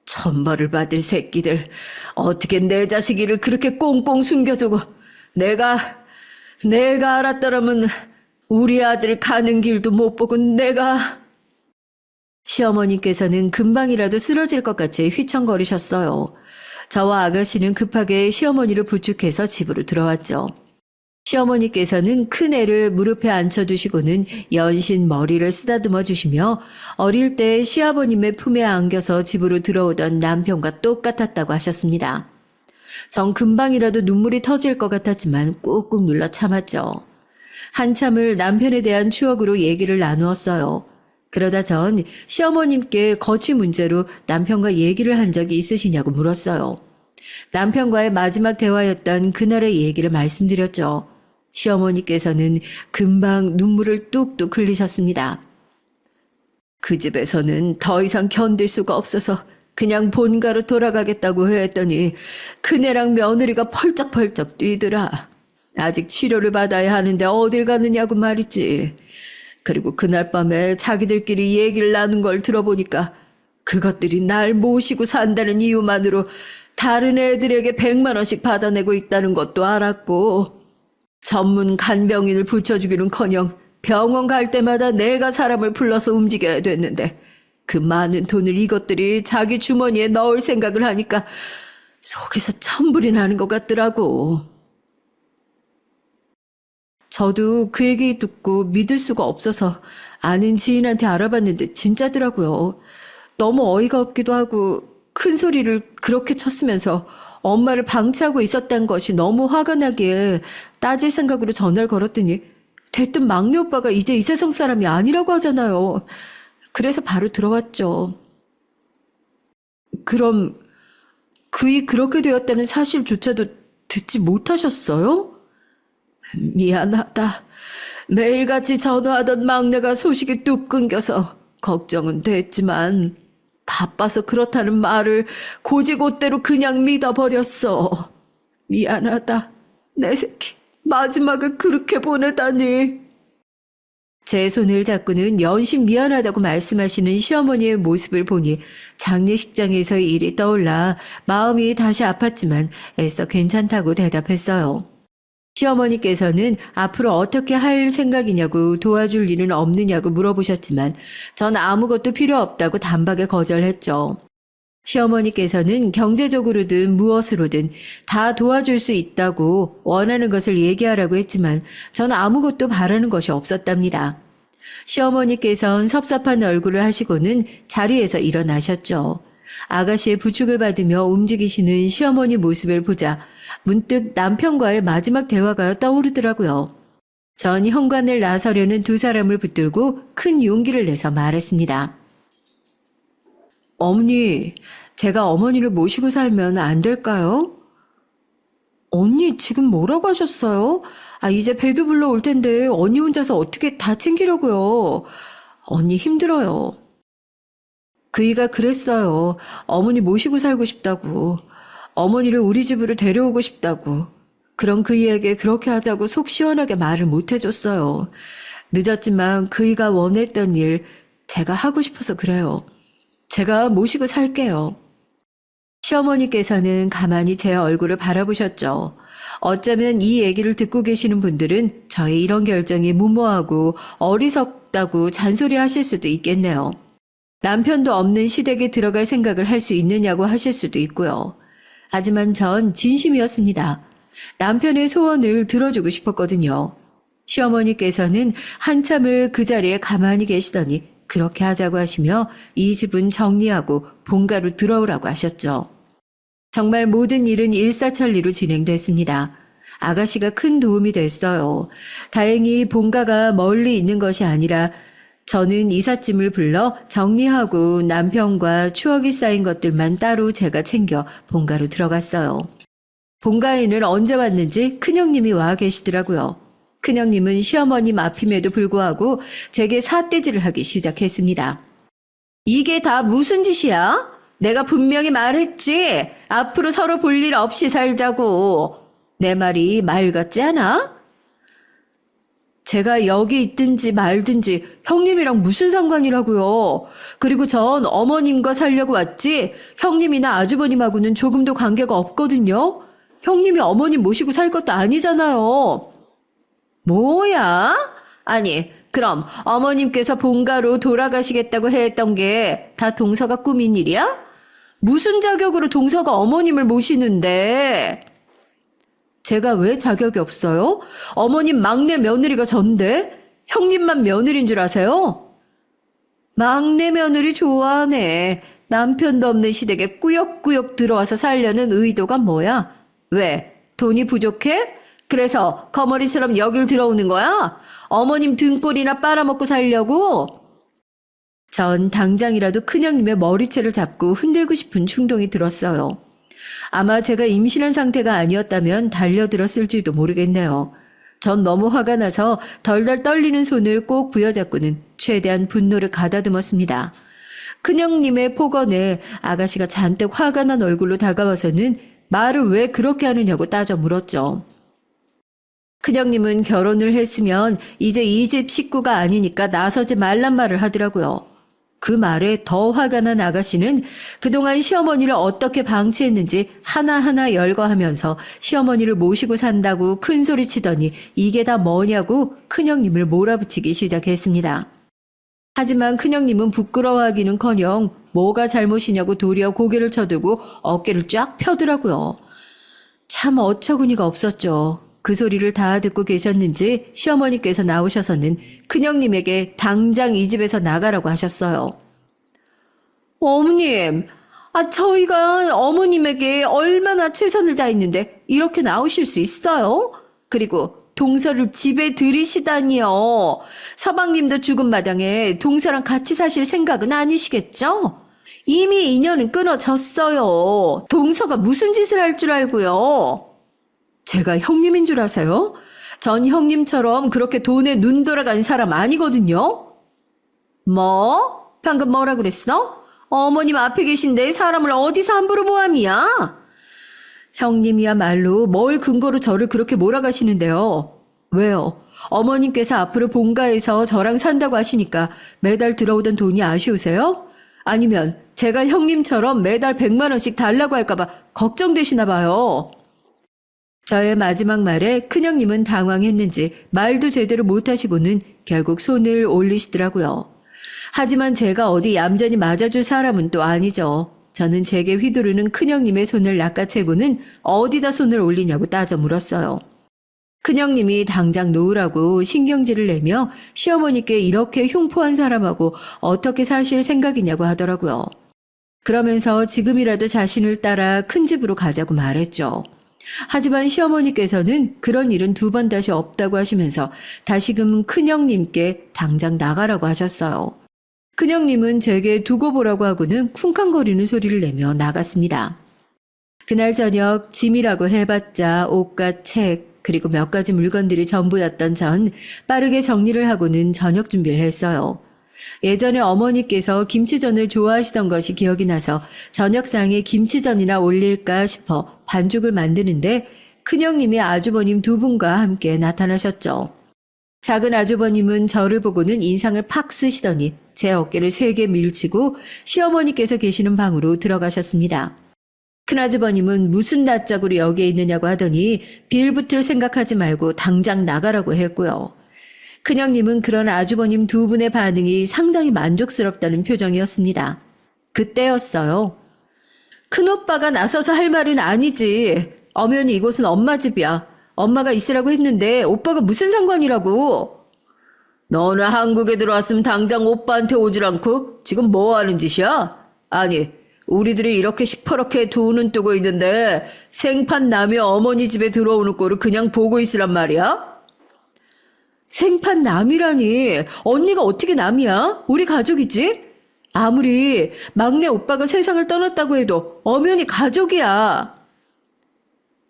천벌을 받을 새끼들. 어떻게 내 자식이를 그렇게 꽁꽁 숨겨두고 내가 알았더라면 우리 아들 가는 길도 못 보고 내가... 시어머니께서는 금방이라도 쓰러질 것 같이 휘청거리셨어요. 저와 아가씨는 급하게 시어머니를 부축해서 집으로 들어왔죠. 시어머니께서는 큰애를 무릎에 앉혀두시고는 연신 머리를 쓰다듬어 주시며 어릴 때 시아버님의 품에 안겨서 집으로 들어오던 남편과 똑같았다고 하셨습니다. 전 금방이라도 눈물이 터질 것 같았지만 꾹꾹 눌러 참았죠. 한참을 남편에 대한 추억으로 얘기를 나누었어요. 그러다 전 시어머님께 거취 문제로 남편과 얘기를 한 적이 있으시냐고 물었어요. 남편과의 마지막 대화였던 그날의 얘기를 말씀드렸죠. 시어머니께서는 금방 눈물을 뚝뚝 흘리셨습니다. 그 집에서는 더 이상 견딜 수가 없어서 그냥 본가로 돌아가겠다고 했더니 큰애랑 며느리가 펄쩍펄쩍 뛰더라. 아직 치료를 받아야 하는데 어딜 가느냐고 말이지. 그리고 그날 밤에 자기들끼리 얘기를 나눈 걸 들어보니까 그것들이 날 모시고 산다는 이유만으로 다른 애들에게 100만 원씩 받아내고 있다는 것도 알았고 전문 간병인을 붙여주기는커녕 병원 갈 때마다 내가 사람을 불러서 움직여야 됐는데 그 많은 돈을 이것들이 자기 주머니에 넣을 생각을 하니까 속에서 천불이 나는 것 같더라고. 저도 그 얘기 듣고 믿을 수가 없어서 아는 지인한테 알아봤는데 진짜더라고요. 너무 어이가 없기도 하고 큰 소리를 그렇게 쳤으면서 엄마를 방치하고 있었다는 것이 너무 화가 나기에 따질 생각으로 전화를 걸었더니 대뜸 막내 오빠가 이제 이 세상 사람이 아니라고 하잖아요. 그래서 바로 들어왔죠. 그럼 그이 그렇게 되었다는 사실조차도 듣지 못하셨어요? 미안하다. 매일같이 전화하던 막내가 소식이 뚝 끊겨서 걱정은 됐지만 바빠서 그렇다는 말을 고지고대로 그냥 믿어버렸어. 미안하다. 내 새끼 마지막을 그렇게 보내다니. 제 손을 잡고는 연신 미안하다고 말씀하시는 시어머니의 모습을 보니 장례식장에서의 일이 떠올라 마음이 다시 아팠지만 애써 괜찮다고 대답했어요. 시어머니께서는 앞으로 어떻게 할 생각이냐고 도와줄 일은 없느냐고 물어보셨지만 전 아무것도 필요 없다고 단박에 거절했죠. 시어머니께서는 경제적으로든 무엇으로든 다 도와줄 수 있다고 원하는 것을 얘기하라고 했지만 전 아무것도 바라는 것이 없었답니다. 시어머니께서는 섭섭한 얼굴을 하시고는 자리에서 일어나셨죠. 아가씨의 부축을 받으며 움직이시는 시어머니 모습을 보자 문득 남편과의 마지막 대화가 떠오르더라고요. 전 현관을 나서려는 두 사람을 붙들고 큰 용기를 내서 말했습니다. 어머니, 제가 어머니를 모시고 살면 안 될까요? 언니 지금 뭐라고 하셨어요? 이제 배도 불러올 텐데 언니 혼자서 어떻게 다 챙기려고요. 언니 힘들어요. 그이가 그랬어요. 어머니 모시고 살고 싶다고. 어머니를 우리 집으로 데려오고 싶다고. 그런 그이에게 그렇게 하자고 속 시원하게 말을 못 해줬어요. 늦었지만 그이가 원했던 일 제가 하고 싶어서 그래요. 제가 모시고 살게요. 시어머니께서는 가만히 제 얼굴을 바라보셨죠. 어쩌면 이 얘기를 듣고 계시는 분들은 저의 이런 결정이 무모하고 어리석다고 잔소리하실 수도 있겠네요. 남편도 없는 시댁에 들어갈 생각을 할 수 있느냐고 하실 수도 있고요. 하지만 전 진심이었습니다. 남편의 소원을 들어주고 싶었거든요. 시어머니께서는 한참을 그 자리에 가만히 계시더니 그렇게 하자고 하시며 이 집은 정리하고 본가로 들어오라고 하셨죠. 정말 모든 일은 일사천리로 진행됐습니다. 아가씨가 큰 도움이 됐어요. 다행히 본가가 멀리 있는 것이 아니라 저는 이삿짐을 불러 정리하고 남편과 추억이 쌓인 것들만 따로 제가 챙겨 본가로 들어갔어요. 본가에는 언제 왔는지 큰형님이 와 계시더라고요. 큰형님은 시어머님 앞임에도 불구하고 제게 삿대질을 하기 시작했습니다. 이게 다 무슨 짓이야? 내가 분명히 말했지. 앞으로 서로 볼 일 없이 살자고. 내 말이 말 같지 않아? 제가 여기 있든지 말든지 형님이랑 무슨 상관이라고요. 그리고 전 어머님과 살려고 왔지 형님이나 아주버님하고는 조금도 관계가 없거든요. 형님이 어머님 모시고 살 것도 아니잖아요. 뭐야? 아니, 그럼 어머님께서 본가로 돌아가시겠다고 했던 게 다 동서가 꾸민 일이야? 무슨 자격으로 동서가 어머님을 모시는데? 제가 왜 자격이 없어요? 어머님 막내 며느리가 전데? 형님만 며느리인 줄 아세요? 막내 며느리 좋아하네. 남편도 없는 시댁에 꾸역꾸역 들어와서 살려는 의도가 뭐야? 왜? 돈이 부족해? 그래서 거머리처럼 여길 들어오는 거야? 어머님 등골이나 빨아먹고 살려고? 전 당장이라도 큰형님의 머리채를 잡고 흔들고 싶은 충동이 들었어요. 아마 제가 임신한 상태가 아니었다면 달려들었을지도 모르겠네요. 전 너무 화가 나서 덜덜 떨리는 손을 꼭 부여잡고는 최대한 분노를 가다듬었습니다. 큰형님의 폭언에 아가씨가 잔뜩 화가 난 얼굴로 다가와서는 말을 왜 그렇게 하느냐고 따져 물었죠. 큰형님은 결혼을 했으면 이제 이 집 식구가 아니니까 나서지 말란 말을 하더라고요. 그 말에 더 화가 난 아가씨는 그동안 시어머니를 어떻게 방치했는지 하나하나 열거하면서 시어머니를 모시고 산다고 큰소리치더니 이게 다 뭐냐고 큰형님을 몰아붙이기 시작했습니다. 하지만 큰형님은 부끄러워하기는커녕 뭐가 잘못이냐고 도리어 고개를 쳐들고 어깨를 쫙 펴더라고요. 참 어처구니가 없었죠. 그 소리를 다 듣고 계셨는지 시어머니께서 나오셔서는 큰형님에게 당장 이 집에서 나가라고 하셨어요. 어머님, 저희가 어머님에게 얼마나 최선을 다했는데 이렇게 나오실 수 있어요? 그리고 동서를 집에 들이시다니요. 서방님도 죽은 마당에 동서랑 같이 사실 생각은 아니시겠죠? 이미 인연은 끊어졌어요. 동서가 무슨 짓을 할 줄 알고요. 제가 형님인 줄 아세요? 전 형님처럼 그렇게 돈에 눈 돌아간 사람 아니거든요. 뭐? 방금 뭐라 그랬어? 어머님 앞에 계신데 사람을 어디서 함부로 모함이야? 형님이야말로 뭘 근거로 저를 그렇게 몰아가시는데요. 왜요? 어머님께서 앞으로 본가에서 저랑 산다고 하시니까 매달 들어오던 돈이 아쉬우세요? 아니면 제가 형님처럼 매달 100만 원씩 달라고 할까봐 걱정되시나 봐요. 저의 마지막 말에 큰형님은 당황했는지 말도 제대로 못하시고는 결국 손을 올리시더라고요. 하지만 제가 어디 얌전히 맞아줄 사람은 또 아니죠. 저는 제게 휘두르는 큰형님의 손을 낚아채고는 어디다 손을 올리냐고 따져 물었어요. 큰형님이 당장 놓으라고 신경질을 내며 시어머니께 이렇게 흉포한 사람하고 어떻게 사실 생각이냐고 하더라고요. 그러면서 지금이라도 자신을 따라 큰 집으로 가자고 말했죠. 하지만 시어머니께서는 그런 일은 두 번 다시 없다고 하시면서 다시금 큰형님께 당장 나가라고 하셨어요. 큰형님은 제게 두고 보라고 하고는 쿵쾅거리는 소리를 내며 나갔습니다. 그날 저녁 짐이라고 해봤자 옷과 책 그리고 몇 가지 물건들이 전부였던 전 빠르게 정리를 하고는 저녁 준비를 했어요. 예전에 어머니께서 김치전을 좋아하시던 것이 기억이 나서 저녁상에 김치전이나 올릴까 싶어 반죽을 만드는데 큰형님이 아주버님 두 분과 함께 나타나셨죠. 작은 아주버님은 저를 보고는 인상을 팍 쓰시더니 제 어깨를 세게 밀치고 시어머니께서 계시는 방으로 들어가셨습니다. 큰아주버님은 무슨 낯짝으로 여기에 있느냐고 하더니 빌붙을 생각하지 말고 당장 나가라고 했고요. 큰형님은 그런 아주버님 두 분의 반응이 상당히 만족스럽다는 표정이었습니다. 그때였어요. 큰오빠가 나서서 할 말은 아니지. 엄연히 이곳은 엄마 집이야. 엄마가 있으라고 했는데 오빠가 무슨 상관이라고. 너는 한국에 들어왔으면 당장 오빠한테 오질 않고 지금 뭐 하는 짓이야? 아니, 우리들이 이렇게 시퍼렇게 두 눈 뜨고 있는데 생판 남이 어머니 집에 들어오는 꼴을 그냥 보고 있으란 말이야? 생판 남이라니. 언니가 어떻게 남이야? 우리 가족이지? 아무리 막내 오빠가 세상을 떠났다고 해도 엄연히 가족이야.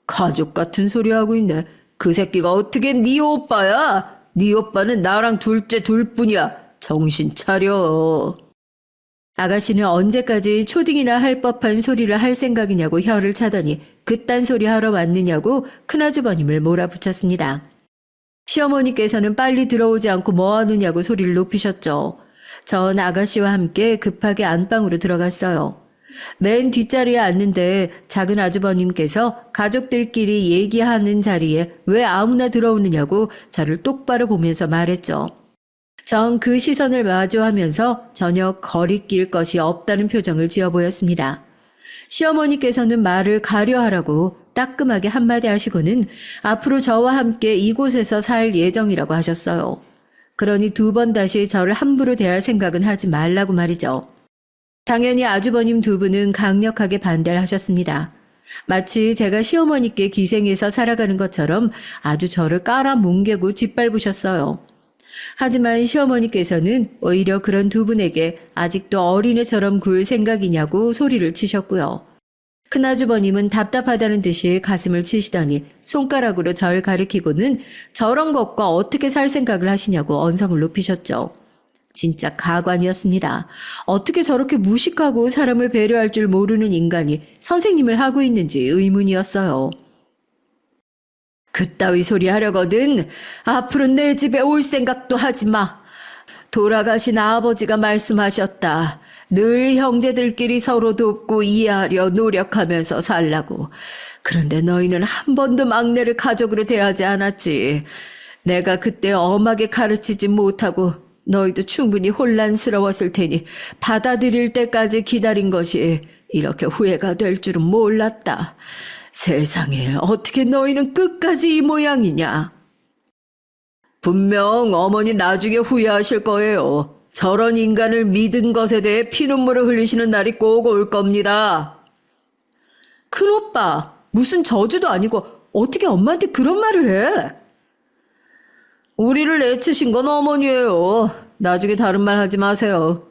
가족 같은 소리 하고 있네. 그 새끼가 어떻게 네 오빠야? 네 오빠는 나랑 둘째 둘뿐이야. 정신 차려. 아가씨는 언제까지 초딩이나 할 법한 소리를 할 생각이냐고 혀를 차더니 그딴 소리 하러 왔느냐고 큰아주버님을 몰아붙였습니다. 시어머니께서는 빨리 들어오지 않고 뭐 하느냐고 소리를 높이셨죠. 전 아가씨와 함께 급하게 안방으로 들어갔어요. 맨 뒷자리에 앉는데 작은 아주버님께서 가족들끼리 얘기하는 자리에 왜 아무나 들어오느냐고 저를 똑바로 보면서 말했죠. 전 그 시선을 마주하면서 전혀 거리낄 것이 없다는 표정을 지어 보였습니다. 시어머니께서는 말을 가려하라고 따끔하게 한마디 하시고는 앞으로 저와 함께 이곳에서 살 예정이라고 하셨어요. 그러니 2번 다시 저를 함부로 대할 생각은 하지 말라고 말이죠. 당연히 아주버님 2분은 강력하게 반대를 하셨습니다. 마치 제가 시어머니께 기생해서 살아가는 것처럼 아주 저를 깔아뭉개고 짓밟으셨어요. 하지만 시어머니께서는 오히려 그런 2분에게 아직도 어린애처럼 굴 생각이냐고 소리를 치셨고요. 큰아주버님은 답답하다는 듯이 가슴을 치시더니 손가락으로 절 가리키고는 저런 것과 어떻게 살 생각을 하시냐고 언성을 높이셨죠. 진짜 가관이었습니다. 어떻게 저렇게 무식하고 사람을 배려할 줄 모르는 인간이 선생님을 하고 있는지 의문이었어요. 그따위 소리 하려거든 앞으로 내 집에 올 생각도 하지 마. 돌아가신 아버지가 말씀하셨다. 늘 형제들끼리 서로 돕고 이해하려 노력하면서 살라고. 그런데 너희는 한 번도 막내를 가족으로 대하지 않았지. 내가 그때 엄하게 가르치지 못하고 너희도 충분히 혼란스러웠을 테니 받아들일 때까지 기다린 것이 이렇게 후회가 될 줄은 몰랐다. 세상에 어떻게 너희는 끝까지 이 모양이냐. 분명 어머니 나중에 후회하실 거예요. 저런 인간을 믿은 것에 대해 피눈물을 흘리시는 날이 꼭 올 겁니다. 큰오빠, 무슨 저주도 아니고 어떻게 엄마한테 그런 말을 해? 우리를 내치신 건 어머니예요. 나중에 다른 말 하지 마세요.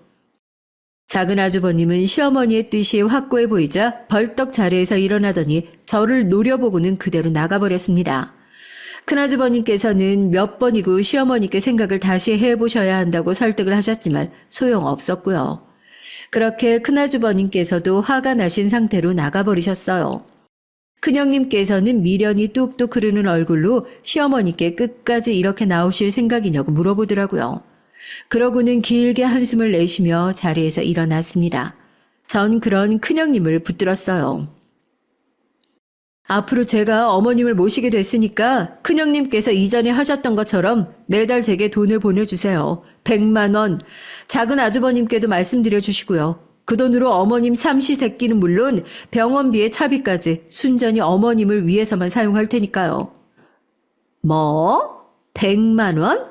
작은 아주버님은 시어머니의 뜻이 확고해 보이자 벌떡 자리에서 일어나더니 저를 노려보고는 그대로 나가버렸습니다. 큰아주버님께서는 몇 번이고 시어머니께 생각을 다시 해보셔야 한다고 설득을 하셨지만 소용없었고요. 그렇게 큰아주버님께서도 화가 나신 상태로 나가버리셨어요. 큰형님께서는 미련이 뚝뚝 흐르는 얼굴로 시어머니께 끝까지 이렇게 나오실 생각이냐고 물어보더라고요. 그러고는 길게 한숨을 내쉬며 자리에서 일어났습니다. 전 그런 큰형님을 붙들었어요. 앞으로 제가 어머님을 모시게 됐으니까 큰형님께서 이전에 하셨던 것처럼 매달 제게 돈을 보내주세요. 100만 원. 작은 아주버님께도 말씀드려 주시고요. 그 돈으로 어머님 삼시세끼는 물론 병원비에 차비까지 순전히 어머님을 위해서만 사용할 테니까요. 뭐? 100만 원?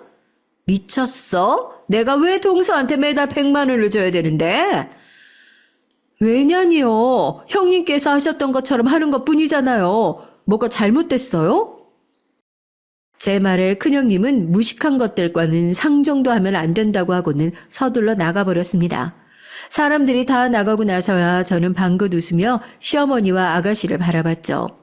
미쳤어? 내가 왜 동서한테 매달 100만 원을 줘야 되는데? 왜냐니요. 형님께서 하셨던 것처럼 하는 것뿐이잖아요. 뭐가 잘못됐어요? 제 말에 큰형님은 무식한 것들과는 상종도 하면 안 된다고 하고는 서둘러 나가버렸습니다. 사람들이 다 나가고 나서야 저는 방긋 웃으며 시어머니와 아가씨를 바라봤죠.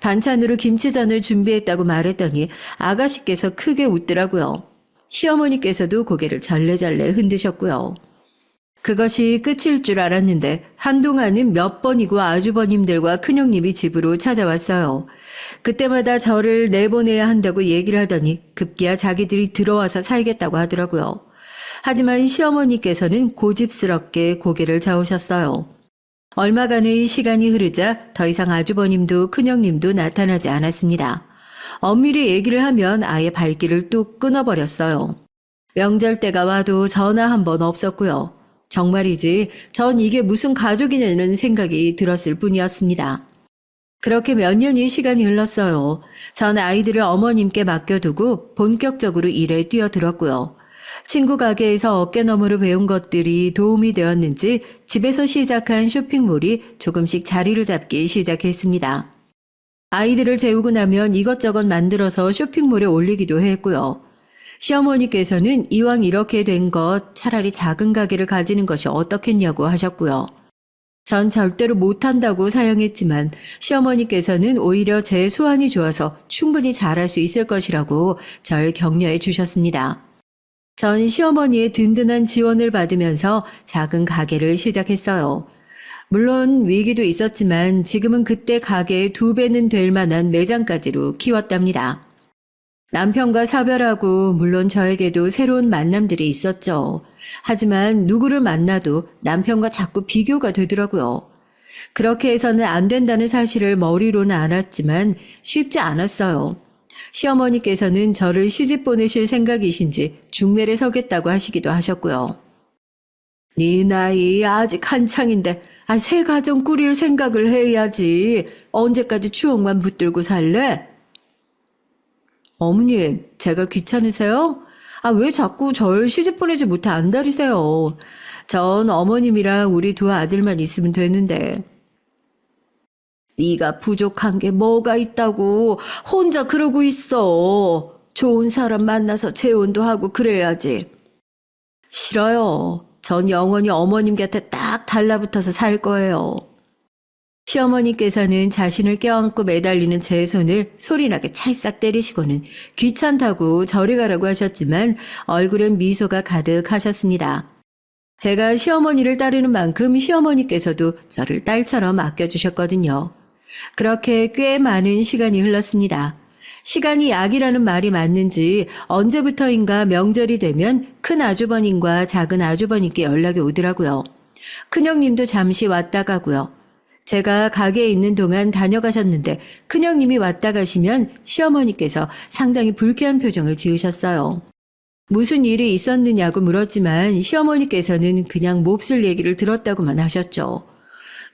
반찬으로 김치전을 준비했다고 말했더니 아가씨께서 크게 웃더라고요. 시어머니께서도 고개를 절레절레 흔드셨고요. 그것이 끝일 줄 알았는데 한동안은 몇 번이고 아주버님들과 큰형님이 집으로 찾아왔어요. 그때마다 저를 내보내야 한다고 얘기를 하더니 급기야 자기들이 들어와서 살겠다고 하더라고요. 하지만 시어머니께서는 고집스럽게 고개를 저으셨어요. 얼마간의 시간이 흐르자 더 이상 아주버님도 큰형님도 나타나지 않았습니다. 엄밀히 얘기를 하면 아예 발길을 뚝 끊어버렸어요. 명절 때가 와도 전화 한 번 없었고요. 정말이지 전 이게 무슨 가족이냐는 생각이 들었을 뿐이었습니다. 그렇게 몇 년이 시간이 흘렀어요. 전 아이들을 어머님께 맡겨두고 본격적으로 일에 뛰어들었고요. 친구 가게에서 어깨너머로 배운 것들이 도움이 되었는지 집에서 시작한 쇼핑몰이 조금씩 자리를 잡기 시작했습니다. 아이들을 재우고 나면 이것저것 만들어서 쇼핑몰에 올리기도 했고요. 시어머니께서는 이왕 이렇게 된 것 차라리 작은 가게를 가지는 것이 어떻겠냐고 하셨고요. 전 절대로 못한다고 사양했지만 시어머니께서는 오히려 제 수완이 좋아서 충분히 잘할 수 있을 것이라고 절 격려해 주셨습니다. 전 시어머니의 든든한 지원을 받으면서 작은 가게를 시작했어요. 물론 위기도 있었지만 지금은 그때 가게의 2배는 될 만한 매장까지로 키웠답니다. 남편과 사별하고 물론 저에게도 새로운 만남들이 있었죠. 하지만 누구를 만나도 남편과 자꾸 비교가 되더라고요. 그렇게 해서는 안 된다는 사실을 머리로는 알았지만 쉽지 않았어요. 시어머니께서는 저를 시집 보내실 생각이신지 중매를 서겠다고 하시기도 하셨고요. 네 나이 아직 한창인데 새 가정 꾸릴 생각을 해야지. 언제까지 추억만 붙들고 살래? 어머님, 제가 귀찮으세요? 왜 자꾸 절 시집 보내지 못해 안달이세요? 전 어머님이랑 우리 두 아들만 있으면 되는데. 네가 부족한 게 뭐가 있다고 혼자 그러고 있어. 좋은 사람 만나서 재혼도 하고 그래야지. 싫어요. 전 영원히 어머님 곁에 딱 달라붙어서 살 거예요. 시어머니께서는 자신을 껴안고 매달리는 제 손을 소리나게 찰싹 때리시고는 귀찮다고 저리 가라고 하셨지만 얼굴엔 미소가 가득하셨습니다. 제가 시어머니를 따르는 만큼 시어머니께서도 저를 딸처럼 아껴주셨거든요. 그렇게 꽤 많은 시간이 흘렀습니다. 시간이 약이라는 말이 맞는지 언제부터인가 명절이 되면 큰 아주버님과 작은 아주버님께 연락이 오더라고요. 큰형님도 잠시 왔다 가고요. 제가 가게에 있는 동안 다녀가셨는데 큰형님이 왔다 가시면 시어머니께서 상당히 불쾌한 표정을 지으셨어요. 무슨 일이 있었느냐고 물었지만 시어머니께서는 그냥 몹쓸 얘기를 들었다고만 하셨죠.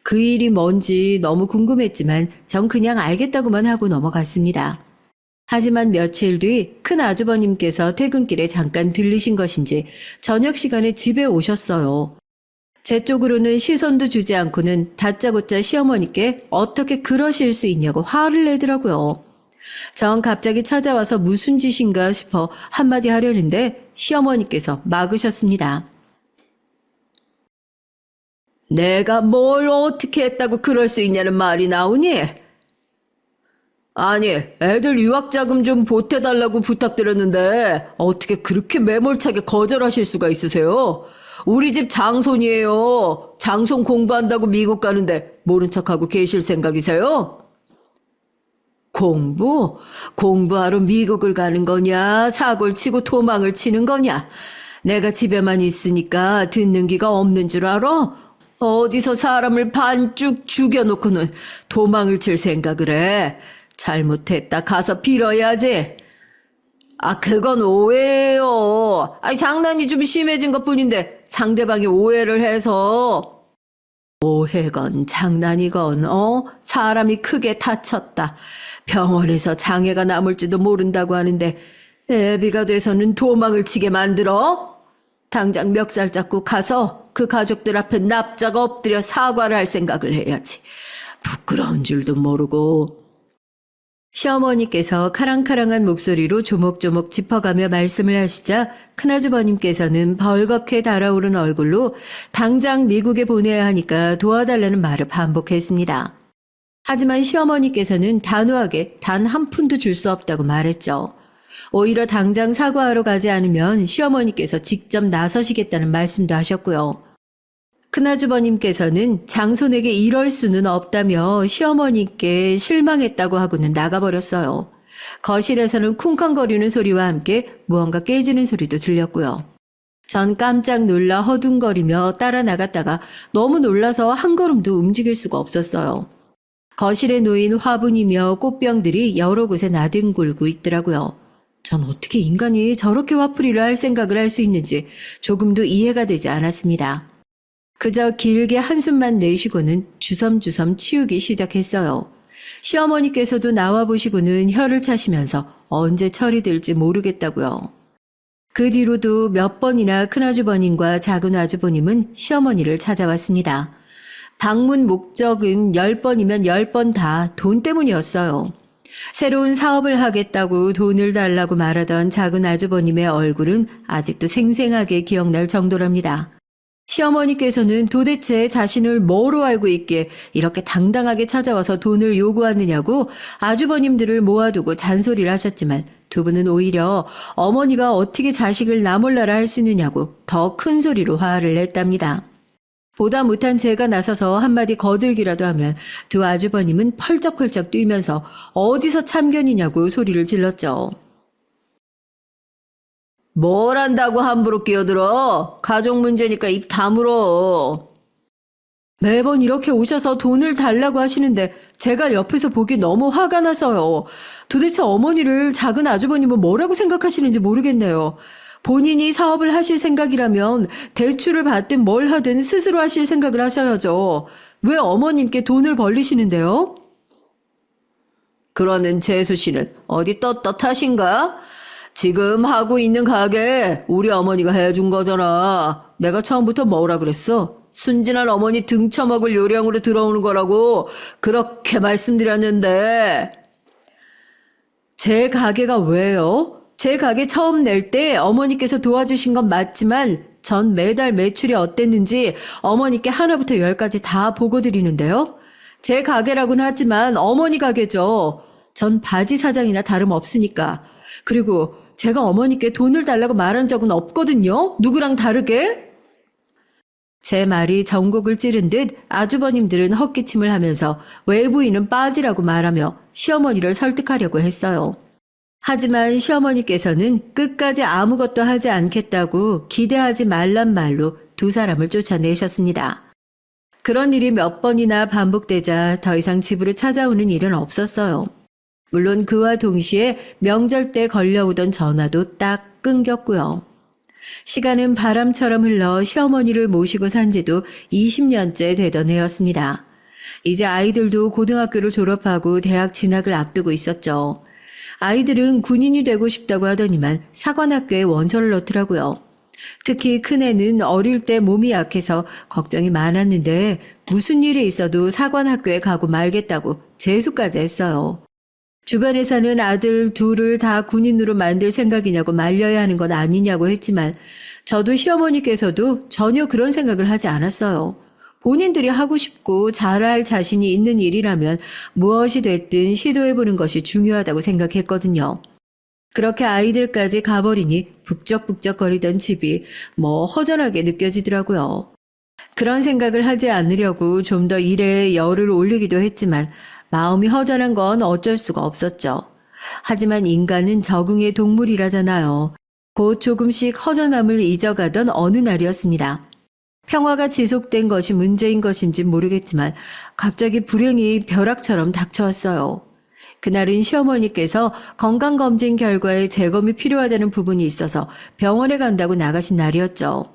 그 일이 뭔지 너무 궁금했지만 전 그냥 알겠다고만 하고 넘어갔습니다. 하지만 며칠 뒤 큰 아주버님께서 퇴근길에 잠깐 들리신 것인지 저녁 시간에 집에 오셨어요. 제 쪽으로는 시선도 주지 않고는 다짜고짜 시어머니께 어떻게 그러실 수 있냐고 화를 내더라고요. 전 갑자기 찾아와서 무슨 짓인가 싶어 한마디 하려는데 시어머니께서 막으셨습니다. 내가 뭘 어떻게 했다고 그럴 수 있냐는 말이 나오니? 아니, 애들 유학자금 좀 보태달라고 부탁드렸는데 어떻게 그렇게 매몰차게 거절하실 수가 있으세요? 우리 집 장손이에요. 장손 공부한다고 미국 가는데 모른 척하고 계실 생각이세요? 공부하러 미국을 가는 거냐? 사고를 치고 도망을 치는 거냐? 내가 집에만 있으니까 듣는 귀가 없는 줄 알아? 어디서 사람을 반쭉 죽여놓고는 도망을 칠 생각을 해. 잘못했다 가서 빌어야지. 그건 오해예요. 장난이 좀 심해진 것뿐인데 상대방이 오해를 해서. 오해건 장난이건 사람이 크게 다쳤다. 병원에서 장애가 남을지도 모른다고 하는데 애비가 돼서는 도망을 치게 만들어? 당장 멱살 잡고 가서 그 가족들 앞에 납작 엎드려 사과를 할 생각을 해야지. 부끄러운 줄도 모르고. 시어머니께서 카랑카랑한 목소리로 조목조목 짚어가며 말씀을 하시자 큰아주버님께서는 벌겋게 달아오른 얼굴로 당장 미국에 보내야 하니까 도와달라는 말을 반복했습니다. 하지만 시어머니께서는 단호하게 단 한 푼도 줄 수 없다고 말했죠. 오히려 당장 사과하러 가지 않으면 시어머니께서 직접 나서시겠다는 말씀도 하셨고요. 큰아주버님께서는 장손에게 이럴 수는 없다며 시어머니께 실망했다고 하고는 나가버렸어요. 거실에서는 쿵쾅거리는 소리와 함께 무언가 깨지는 소리도 들렸고요. 전 깜짝 놀라 허둥거리며 따라 나갔다가 너무 놀라서 한 걸음도 움직일 수가 없었어요. 거실에 놓인 화분이며 꽃병들이 여러 곳에 나뒹굴고 있더라고요. 전 어떻게 인간이 저렇게 화풀이를 할 생각을 할 수 있는지 조금도 이해가 되지 않았습니다. 그저 길게 한숨만 내쉬고는 주섬주섬 치우기 시작했어요. 시어머니께서도 나와보시고는 혀를 차시면서 언제 철이 들지 모르겠다고요. 그 뒤로도 몇 번이나 큰아주버님과 작은아주버님은 시어머니를 찾아왔습니다. 방문 목적은 10번이면 10번 다 돈 때문이었어요. 새로운 사업을 하겠다고 돈을 달라고 말하던 작은아주버님의 얼굴은 아직도 생생하게 기억날 정도랍니다. 시어머니께서는 도대체 자신을 뭐로 알고 있기에 이렇게 당당하게 찾아와서 돈을 요구하느냐고 아주버님들을 모아두고 잔소리를 하셨지만 두 분은 오히려 어머니가 어떻게 자식을 나 몰라라 할 수 있느냐고 더 큰 소리로 화를 냈답니다. 보다 못한 제가 나서서 한마디 거들기라도 하면 두 아주버님은 펄쩍펄쩍 뛰면서 어디서 참견이냐고 소리를 질렀죠. 뭘 한다고 함부로 끼어들어? 가족 문제니까 입 다물어. 매번 이렇게 오셔서 돈을 달라고 하시는데 제가 옆에서 보기 너무 화가 나서요. 도대체 어머니를 작은 아주버님은 뭐라고 생각하시는지 모르겠네요. 본인이 사업을 하실 생각이라면 대출을 받든 뭘 하든 스스로 하실 생각을 하셔야죠. 왜 어머님께 돈을 벌리시는데요? 그러는 재수 씨는 어디 떳떳하신가? 지금 하고 있는 가게 우리 어머니가 해준 거잖아. 내가 처음부터 뭐라 그랬어? 순진한 어머니 등쳐먹을 요량으로 들어오는 거라고 그렇게 말씀드렸는데. 제 가게가 왜요? 제 가게 처음 낼 때 어머니께서 도와주신 건 맞지만 전 매달 매출이 어땠는지 어머니께 하나부터 열까지 다 보고 드리는데요. 제 가게라고는 하지만 어머니 가게죠. 전 바지 사장이나 다름없으니까. 그리고 제가 어머니께 돈을 달라고 말한 적은 없거든요. 누구랑 다르게? 제 말이 전곡을 찌른 듯 아주버님들은 헛기침을 하면서 외부인은 빠지라고 말하며 시어머니를 설득하려고 했어요. 하지만 시어머니께서는 끝까지 아무것도 하지 않겠다고 기대하지 말란 말로 두 사람을 쫓아내셨습니다. 그런 일이 몇 번이나 반복되자 더 이상 집으로 찾아오는 일은 없었어요. 물론 그와 동시에 명절 때 걸려오던 전화도 딱 끊겼고요. 시간은 바람처럼 흘러 시어머니를 모시고 산 지도 20년째 되던 해였습니다. 이제 아이들도 고등학교를 졸업하고 대학 진학을 앞두고 있었죠. 아이들은 군인이 되고 싶다고 하더니만 사관학교에 원서를 넣더라고요. 특히 큰애는 어릴 때 몸이 약해서 걱정이 많았는데 무슨 일이 있어도 사관학교에 가고 말겠다고 재수까지 했어요. 주변에서는 아들 둘을 다 군인으로 만들 생각이냐고 말려야 하는 건 아니냐고 했지만 저도 시어머니께서도 전혀 그런 생각을 하지 않았어요. 본인들이 하고 싶고 잘할 자신이 있는 일이라면 무엇이 됐든 시도해보는 것이 중요하다고 생각했거든요. 그렇게 아이들까지 가버리니 북적북적거리던 집이 허전하게 느껴지더라고요. 그런 생각을 하지 않으려고 좀 더 일에 열을 올리기도 했지만 마음이 허전한 건 어쩔 수가 없었죠. 하지만 인간은 적응의 동물이라잖아요. 곧 조금씩 허전함을 잊어가던 어느 날이었습니다. 평화가 지속된 것이 문제인 것인지 모르겠지만 갑자기 불행이 벼락처럼 닥쳐왔어요. 그날은 시어머니께서 건강검진 결과에 재검이 필요하다는 부분이 있어서 병원에 간다고 나가신 날이었죠.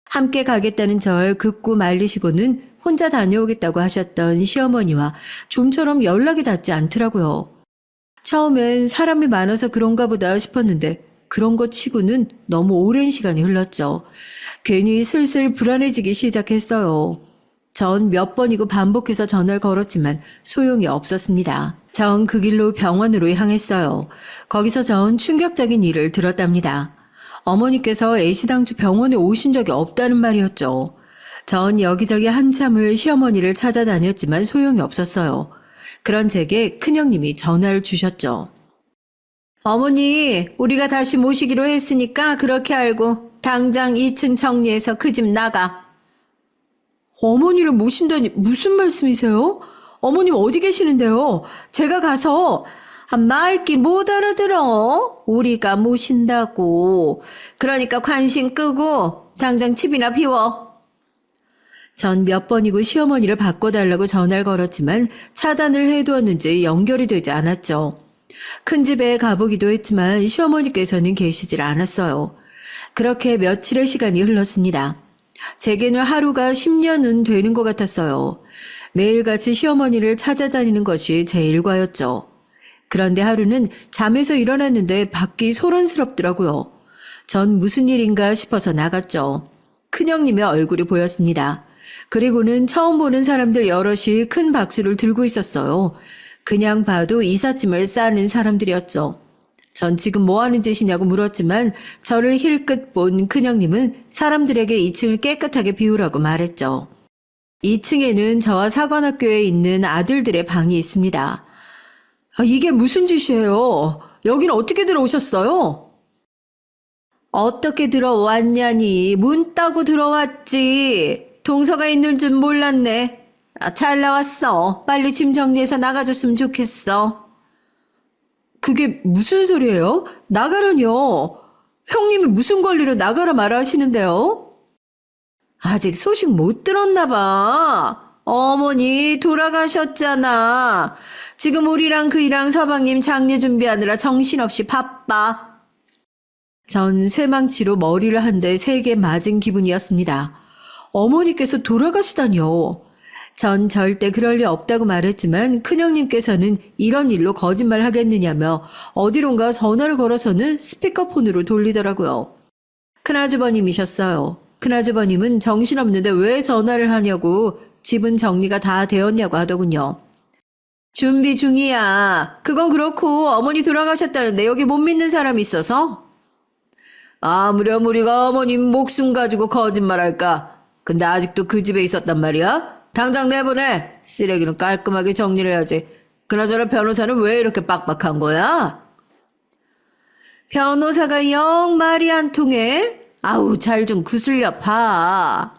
함께 가겠다는 절 긋고 말리시고는 혼자 다녀오겠다고 하셨던 시어머니와 좀처럼 연락이 닿지 않더라고요. 처음엔 사람이 많아서 그런가 보다 싶었는데 그런 것 치고는 너무 오랜 시간이 흘렀죠. 괜히 슬슬 불안해지기 시작했어요. 전 몇 번이고 반복해서 전화를 걸었지만 소용이 없었습니다. 전 그 길로 병원으로 향했어요. 거기서 전 충격적인 일을 들었답니다. 어머니께서 애시당초 병원에 오신 적이 없다는 말이었죠. 전 여기저기 한참을 시어머니를 찾아다녔지만 소용이 없었어요. 그런 제게 큰형님이 전화를 주셨죠. 어머니, 우리가 다시 모시기로 했으니까 그렇게 알고 당장 2층 정리해서 그 집 나가. 어머니를 모신다니 무슨 말씀이세요? 어머님 어디 계시는데요? 제가 가서 말귀 못 알아들어. 우리가 모신다고. 그러니까 관심 끄고 당장 집이나 비워. 전 몇 번이고 시어머니를 바꿔달라고 전화를 걸었지만 차단을 해두었는지 연결이 되지 않았죠. 큰 집에 가보기도 했지만 시어머니께서는 계시질 않았어요. 그렇게 며칠의 시간이 흘렀습니다. 제게는 하루가 10년은 되는 것 같았어요. 매일같이 시어머니를 찾아다니는 것이 제 일과였죠. 그런데 하루는 잠에서 일어났는데 밖이 소란스럽더라고요. 전 무슨 일인가 싶어서 나갔죠. 큰형님의 얼굴이 보였습니다. 그리고는 처음 보는 사람들 여럿이 큰 박수를 들고 있었어요. 그냥 봐도 이삿짐을 싸는 사람들이었죠. 전 지금 뭐 하는 짓이냐고 물었지만 저를 힐끗 본 큰형님은 사람들에게 2층을 깨끗하게 비우라고 말했죠. 2층에는 저와 사관학교에 있는 아들들의 방이 있습니다. 이게 무슨 짓이에요? 여기는 어떻게 들어오셨어요? 어떻게 들어왔냐니 문 따고 들어왔지. 동서가 있는 줄 몰랐네. 잘 나왔어. 빨리 짐 정리해서 나가줬으면 좋겠어. 그게 무슨 소리예요? 나가라뇨. 형님이 무슨 권리로 나가라 말아 하시는데요? 아직 소식 못 들었나 봐. 어머니 돌아가셨잖아. 지금 우리랑 그이랑 서방님 장례 준비하느라 정신없이 바빠. 전 쇠망치로 머리를 한 대 3개 맞은 기분이었습니다. 어머니께서 돌아가시다니요. 전 절대 그럴 리 없다고 말했지만 큰형님께서는 이런 일로 거짓말 하겠느냐며 어디론가 전화를 걸어서는 스피커폰으로 돌리더라고요. 큰아주버님이셨어요. 큰아주버님은 정신없는데 왜 전화를 하냐고 집은 정리가 다 되었냐고 하더군요. 준비 중이야. 그건 그렇고 어머니 돌아가셨다는데 여기 못 믿는 사람이 있어서? 아무렴 우리가 어머님 목숨 가지고 거짓말할까? 근데 아직도 그 집에 있었단 말이야? 당장 내보내. 쓰레기는 깔끔하게 정리를 해야지. 그나저나 변호사는 왜 이렇게 빡빡한 거야? 변호사가 영 말이 안 통해? 아우 잘 좀 구슬려 봐.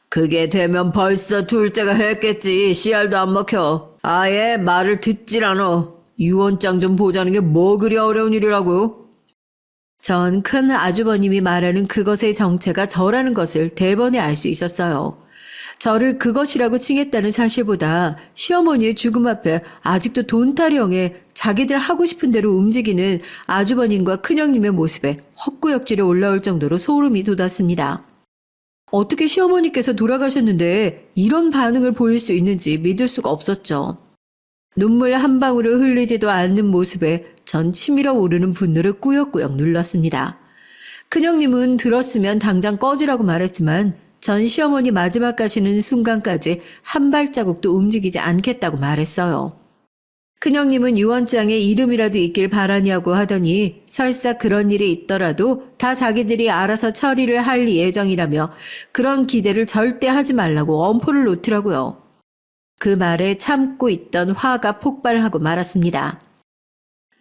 그게 되면 벌써 둘째가 했겠지. 씨알도 안 먹혀. 아예 말을 듣질 않어. 유언장 좀 보자는 게 뭐 그리 어려운 일이라고. 전 큰 아주버님이 말하는 그것의 정체가 저라는 것을 대번에 알 수 있었어요. 저를 그것이라고 칭했다는 사실보다 시어머니의 죽음 앞에 아직도 돈타령에 자기들 하고 싶은 대로 움직이는 아주버님과 큰형님의 모습에 헛구역질이 올라올 정도로 소름이 돋았습니다. 어떻게 시어머니께서 돌아가셨는데 이런 반응을 보일 수 있는지 믿을 수가 없었죠. 눈물 한 방울을 흘리지도 않는 모습에 전 치밀어 오르는 분노를 꾸역꾸역 눌렀습니다. 큰형님은 들었으면 당장 꺼지라고 말했지만 전 시어머니 마지막 가시는 순간까지 한 발자국도 움직이지 않겠다고 말했어요. 큰형님은 유언장에 이름이라도 있길 바라냐고 하더니 설사 그런 일이 있더라도 다 자기들이 알아서 처리를 할 예정이라며 그런 기대를 절대 하지 말라고 엄포를 놓더라고요. 그 말에 참고 있던 화가 폭발하고 말았습니다.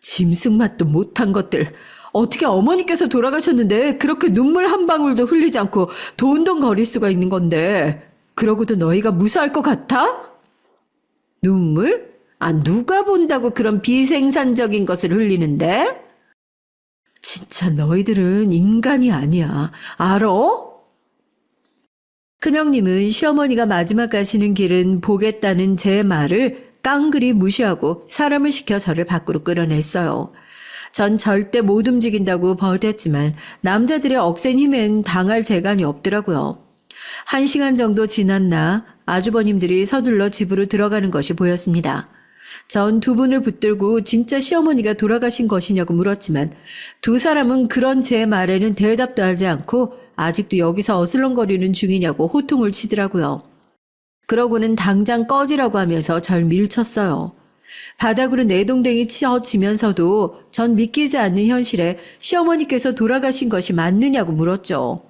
짐승맛도 못한 것들. 어떻게 어머니께서 돌아가셨는데 그렇게 눈물 한 방울도 흘리지 않고 돈덩거릴 수가 있는 건데 그러고도 너희가 무사할 것 같아? 눈물? 누가 본다고 그런 비생산적인 것을 흘리는데? 진짜 너희들은 인간이 아니야. 알아? 큰형님은 시어머니가 마지막 가시는 길은 보겠다는 제 말을 깡그리 무시하고 사람을 시켜 저를 밖으로 끌어냈어요. 전 절대 못 움직인다고 버텼지만 남자들의 억센 힘엔 당할 재간이 없더라고요. 1시간 정도 지났나 아주버님들이 서둘러 집으로 들어가는 것이 보였습니다. 전 두 분을 붙들고 진짜 시어머니가 돌아가신 것이냐고 물었지만 두 사람은 그런 제 말에는 대답도 하지 않고 아직도 여기서 어슬렁거리는 중이냐고 호통을 치더라고요. 그러고는 당장 꺼지라고 하면서 절 밀쳤어요. 바닥으로 내동댕이 치어지면서도 전 믿기지 않는 현실에 시어머니께서 돌아가신 것이 맞느냐고 물었죠.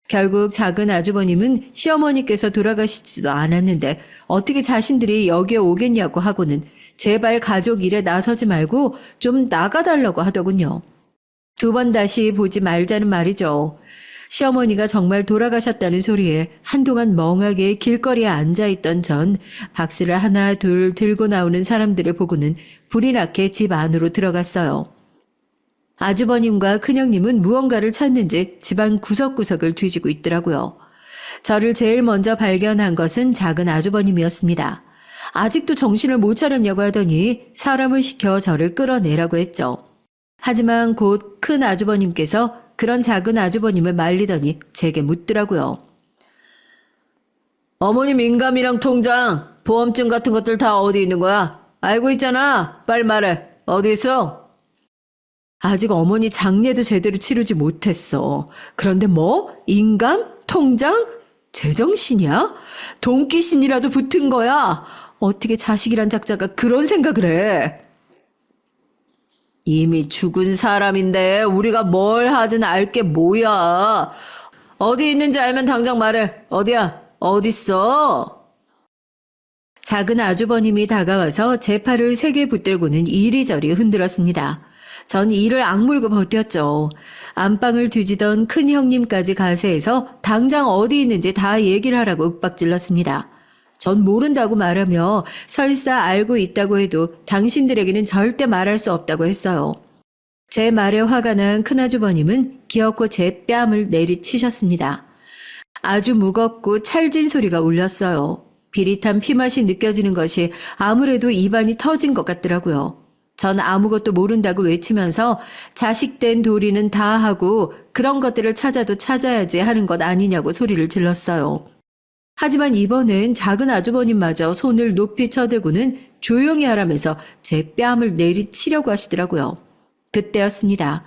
결국 작은 아주버님은 시어머니께서 돌아가시지도 않았는데 어떻게 자신들이 여기에 오겠냐고 하고는 제발 가족 일에 나서지 말고 좀 나가달라고 하더군요. 2번 다시 보지 말자는 말이죠. 시어머니가 정말 돌아가셨다는 소리에 한동안 멍하게 길거리에 앉아있던 전 박스를 하나 둘 들고 나오는 사람들을 보고는 불이 나게 집 안으로 들어갔어요. 아주버님과 큰형님은 무언가를 찾는지 집안 구석구석을 뒤지고 있더라고요. 저를 제일 먼저 발견한 것은 작은 아주버님이었습니다. 아직도 정신을 못 차렸냐고 하더니 사람을 시켜 저를 끌어내라고 했죠. 하지만 곧 큰 아주버님께서 그런 작은 아주버님을 말리더니 제게 묻더라고요. 어머님 인감이랑 통장, 보험증 같은 것들 다 어디 있는 거야? 알고 있잖아. 빨리 말해. 어디 있어? 아직 어머니 장례도 제대로 치르지 못했어. 그런데 뭐? 인감? 통장? 제정신이야? 돈귀신이라도 붙은 거야? 어떻게 자식이란 작자가 그런 생각을 해? 이미 죽은 사람인데 우리가 뭘 하든 알 게 뭐야. 어디 있는지 알면 당장 말해. 어디야? 어딨어? 작은 아주버님이 다가와서 제 팔을 세게 붙들고는 이리저리 흔들었습니다. 전 이를 악물고 버텼죠. 안방을 뒤지던 큰 형님까지 가세해서 당장 어디 있는지 다 얘기를 하라고 윽박질렀습니다. 전 모른다고 말하며 설사 알고 있다고 해도 당신들에게는 절대 말할 수 없다고 했어요. 제 말에 화가 난 큰아주버님은 기어코 제 뺨을 내리치셨습니다. 아주 무겁고 찰진 소리가 울렸어요. 비릿한 피맛이 느껴지는 것이 아무래도 입안이 터진 것 같더라고요. 전 아무것도 모른다고 외치면서 자식된 도리는 다 하고 그런 것들을 찾아도 찾아야지 하는 것 아니냐고 소리를 질렀어요. 하지만 이번엔 작은 아주버님마저 손을 높이 쳐들고는 조용히 하라면서 제 뺨을 내리치려고 하시더라고요. 그때였습니다.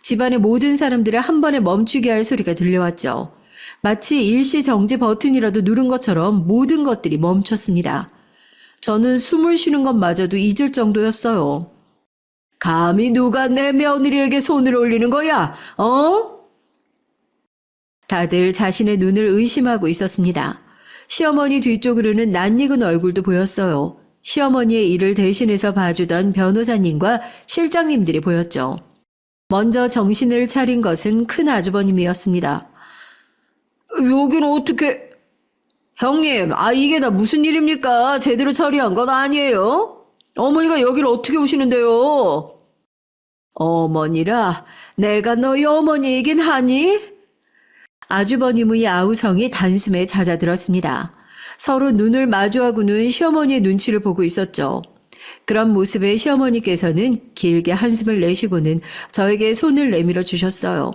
집안의 모든 사람들을 한 번에 멈추게 할 소리가 들려왔죠. 마치 일시정지 버튼이라도 누른 것처럼 모든 것들이 멈췄습니다. 저는 숨을 쉬는 것마저도 잊을 정도였어요. 감히 누가 내 며느리에게 손을 올리는 거야? 다들 자신의 눈을 의심하고 있었습니다. 시어머니 뒤쪽으로는 낯익은 얼굴도 보였어요. 시어머니의 일을 대신해서 봐주던 변호사님과 실장님들이 보였죠. 먼저 정신을 차린 것은 큰 아주버님이었습니다. 여기는 어떻게... 형님, 이게 다 무슨 일입니까? 제대로 처리한 건 아니에요? 어머니가 여기를 어떻게 오시는데요? 어머니라, 내가 너희 어머니이긴 하니? 아주버님의 아우성이 단숨에 잦아들었습니다. 서로 눈을 마주하고는 시어머니의 눈치를 보고 있었죠. 그런 모습에 시어머니께서는 길게 한숨을 내쉬고는 저에게 손을 내밀어 주셨어요.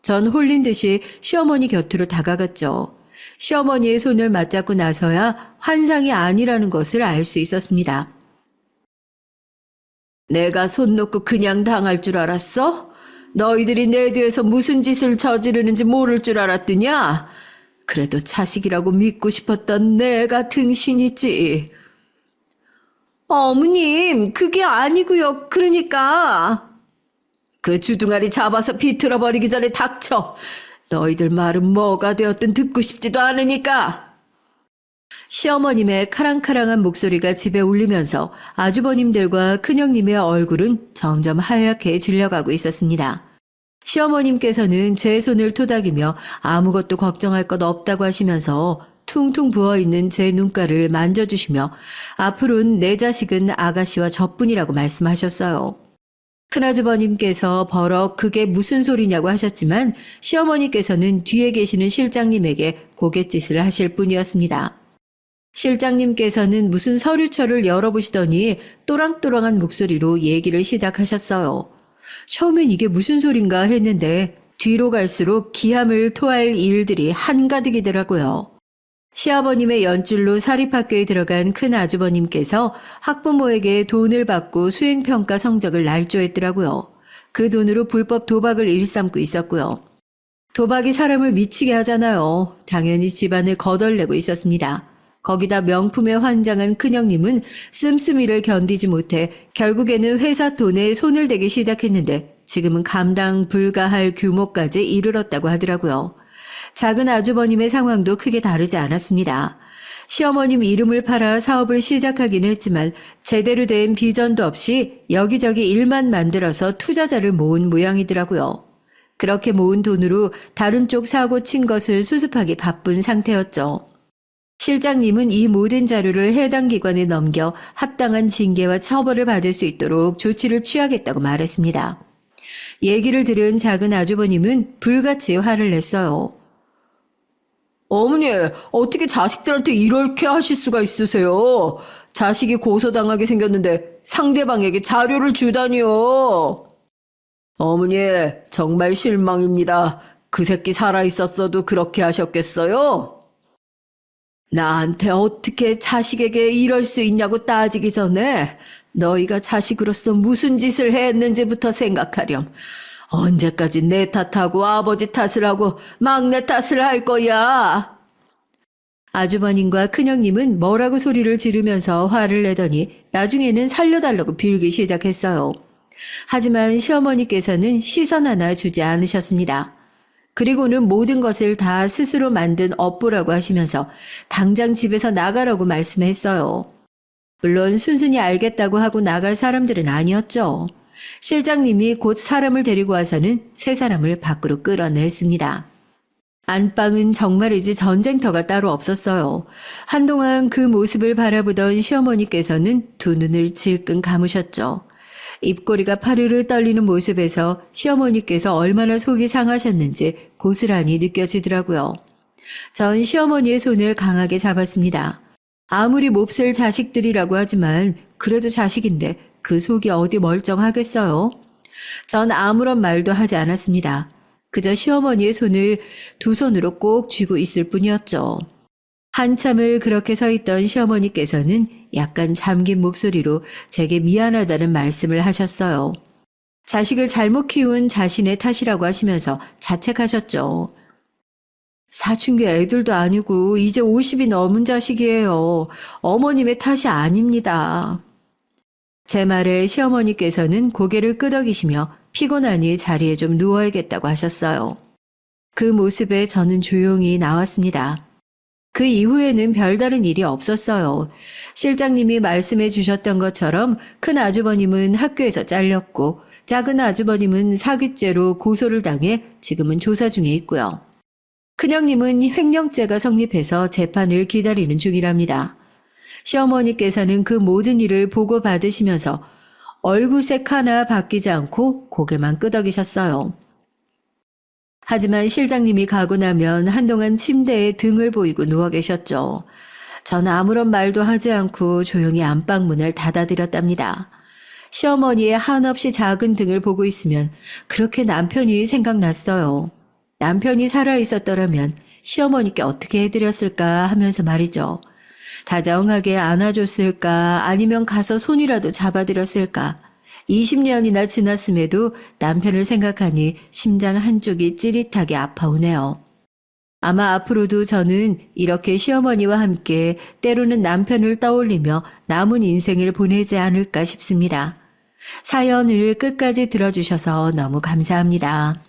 전 홀린 듯이 시어머니 곁으로 다가갔죠. 시어머니의 손을 맞잡고 나서야 환상이 아니라는 것을 알 수 있었습니다. 내가 손 놓고 그냥 당할 줄 알았어? 너희들이 내 뒤에서 무슨 짓을 저지르는지 모를 줄 알았더냐? 그래도 자식이라고 믿고 싶었던 내가 등신이지. 어머님, 그게 아니고요. 그러니까. 그 주둥아리 잡아서 비틀어 버리기 전에 닥쳐. 너희들 말은 뭐가 되었든 듣고 싶지도 않으니까. 시어머님의 카랑카랑한 목소리가 집에 울리면서 아주버님들과 큰형님의 얼굴은 점점 하얗게 질려가고 있었습니다. 시어머님께서는 제 손을 토닥이며 아무것도 걱정할 것 없다고 하시면서 퉁퉁 부어있는 제 눈가를 만져주시며 앞으로는 내 자식은 아가씨와 저뿐이라고 말씀하셨어요. 큰아주버님께서 버럭 그게 무슨 소리냐고 하셨지만 시어머니께서는 뒤에 계시는 실장님에게 고갯짓을 하실 뿐이었습니다. 실장님께서는 무슨 서류철을 열어보시더니 또랑또랑한 목소리로 얘기를 시작하셨어요. 처음엔 이게 무슨 소린가 했는데 뒤로 갈수록 기함을 토할 일들이 한가득이더라고요. 시아버님의 연줄로 사립학교에 들어간 큰 아주버님께서 학부모에게 돈을 받고 수행평가 성적을 날조했더라고요. 그 돈으로 불법 도박을 일삼고 있었고요. 도박이 사람을 미치게 하잖아요. 당연히 집안을 거덜내고 있었습니다. 거기다 명품에 환장한 큰형님은 씀씀이를 견디지 못해 결국에는 회사 돈에 손을 대기 시작했는데 지금은 감당 불가할 규모까지 이르렀다고 하더라고요. 작은 아주버님의 상황도 크게 다르지 않았습니다. 시어머님 이름을 팔아 사업을 시작하기는 했지만 제대로 된 비전도 없이 여기저기 일만 만들어서 투자자를 모은 모양이더라고요. 그렇게 모은 돈으로 다른 쪽 사고 친 것을 수습하기 바쁜 상태였죠. 실장님은 이 모든 자료를 해당 기관에 넘겨 합당한 징계와 처벌을 받을 수 있도록 조치를 취하겠다고 말했습니다. 얘기를 들은 작은 아주버님은 불같이 화를 냈어요. 어머니, 어떻게 자식들한테 이렇게 하실 수가 있으세요? 자식이 고소당하게 생겼는데 상대방에게 자료를 주다니요. 어머니, 정말 실망입니다. 그 새끼 살아있었어도 그렇게 하셨겠어요? 나한테 어떻게 자식에게 이럴 수 있냐고 따지기 전에 너희가 자식으로서 무슨 짓을 했는지부터 생각하렴. 언제까지 내 탓하고 아버지 탓을 하고 막내 탓을 할 거야? 아주버님과 큰형님은 뭐라고 소리를 지르면서 화를 내더니 나중에는 살려달라고 빌기 시작했어요. 하지만 시어머니께서는 시선 하나 주지 않으셨습니다. 그리고는 모든 것을 다 스스로 만든 업보라고 하시면서 당장 집에서 나가라고 말씀했어요. 물론 순순히 알겠다고 하고 나갈 사람들은 아니었죠. 실장님이 곧 사람을 데리고 와서는 세 사람을 밖으로 끌어냈습니다. 안방은 정말이지 전쟁터가 따로 없었어요. 한동안 그 모습을 바라보던 시어머니께서는 두 눈을 질끈 감으셨죠. 입꼬리가 파르르 떨리는 모습에서 시어머니께서 얼마나 속이 상하셨는지 고스란히 느껴지더라고요. 전 시어머니의 손을 강하게 잡았습니다. 아무리 몹쓸 자식들이라고 하지만 그래도 자식인데 그 속이 어디 멀쩡하겠어요? 전 아무런 말도 하지 않았습니다. 그저 시어머니의 손을 두 손으로 꼭 쥐고 있을 뿐이었죠. 한참을 그렇게 서 있던 시어머니께서는 약간 잠긴 목소리로 제게 미안하다는 말씀을 하셨어요. 자식을 잘못 키운 자신의 탓이라고 하시면서 자책하셨죠. 사춘기 애들도 아니고 이제 50이 넘은 자식이에요. 어머님의 탓이 아닙니다. 제 말에 시어머니께서는 고개를 끄덕이시며 피곤하니 자리에 좀 누워야겠다고 하셨어요. 그 모습에 저는 조용히 나왔습니다. 그 이후에는 별다른 일이 없었어요. 실장님이 말씀해 주셨던 것처럼 큰 아주버님은 학교에서 잘렸고 작은 아주버님은 사기죄로 고소를 당해 지금은 조사 중에 있고요. 큰형님은 횡령죄가 성립해서 재판을 기다리는 중이랍니다. 시어머니께서는 그 모든 일을 보고받으시면서 얼굴색 하나 바뀌지 않고 고개만 끄덕이셨어요. 하지만 실장님이 가고 나면 한동안 침대에 등을 보이고 누워 계셨죠. 전 아무런 말도 하지 않고 조용히 안방문을 닫아드렸답니다. 시어머니의 한없이 작은 등을 보고 있으면 그렇게 남편이 생각났어요. 남편이 살아있었더라면 시어머니께 어떻게 해드렸을까 하면서 말이죠. 다정하게 안아줬을까 아니면 가서 손이라도 잡아드렸을까. 20년이나 지났음에도 남편을 생각하니 심장 한쪽이 찌릿하게 아파오네요. 아마 앞으로도 저는 이렇게 시어머니와 함께 때로는 남편을 떠올리며 남은 인생을 보내지 않을까 싶습니다. 사연을 끝까지 들어주셔서 너무 감사합니다.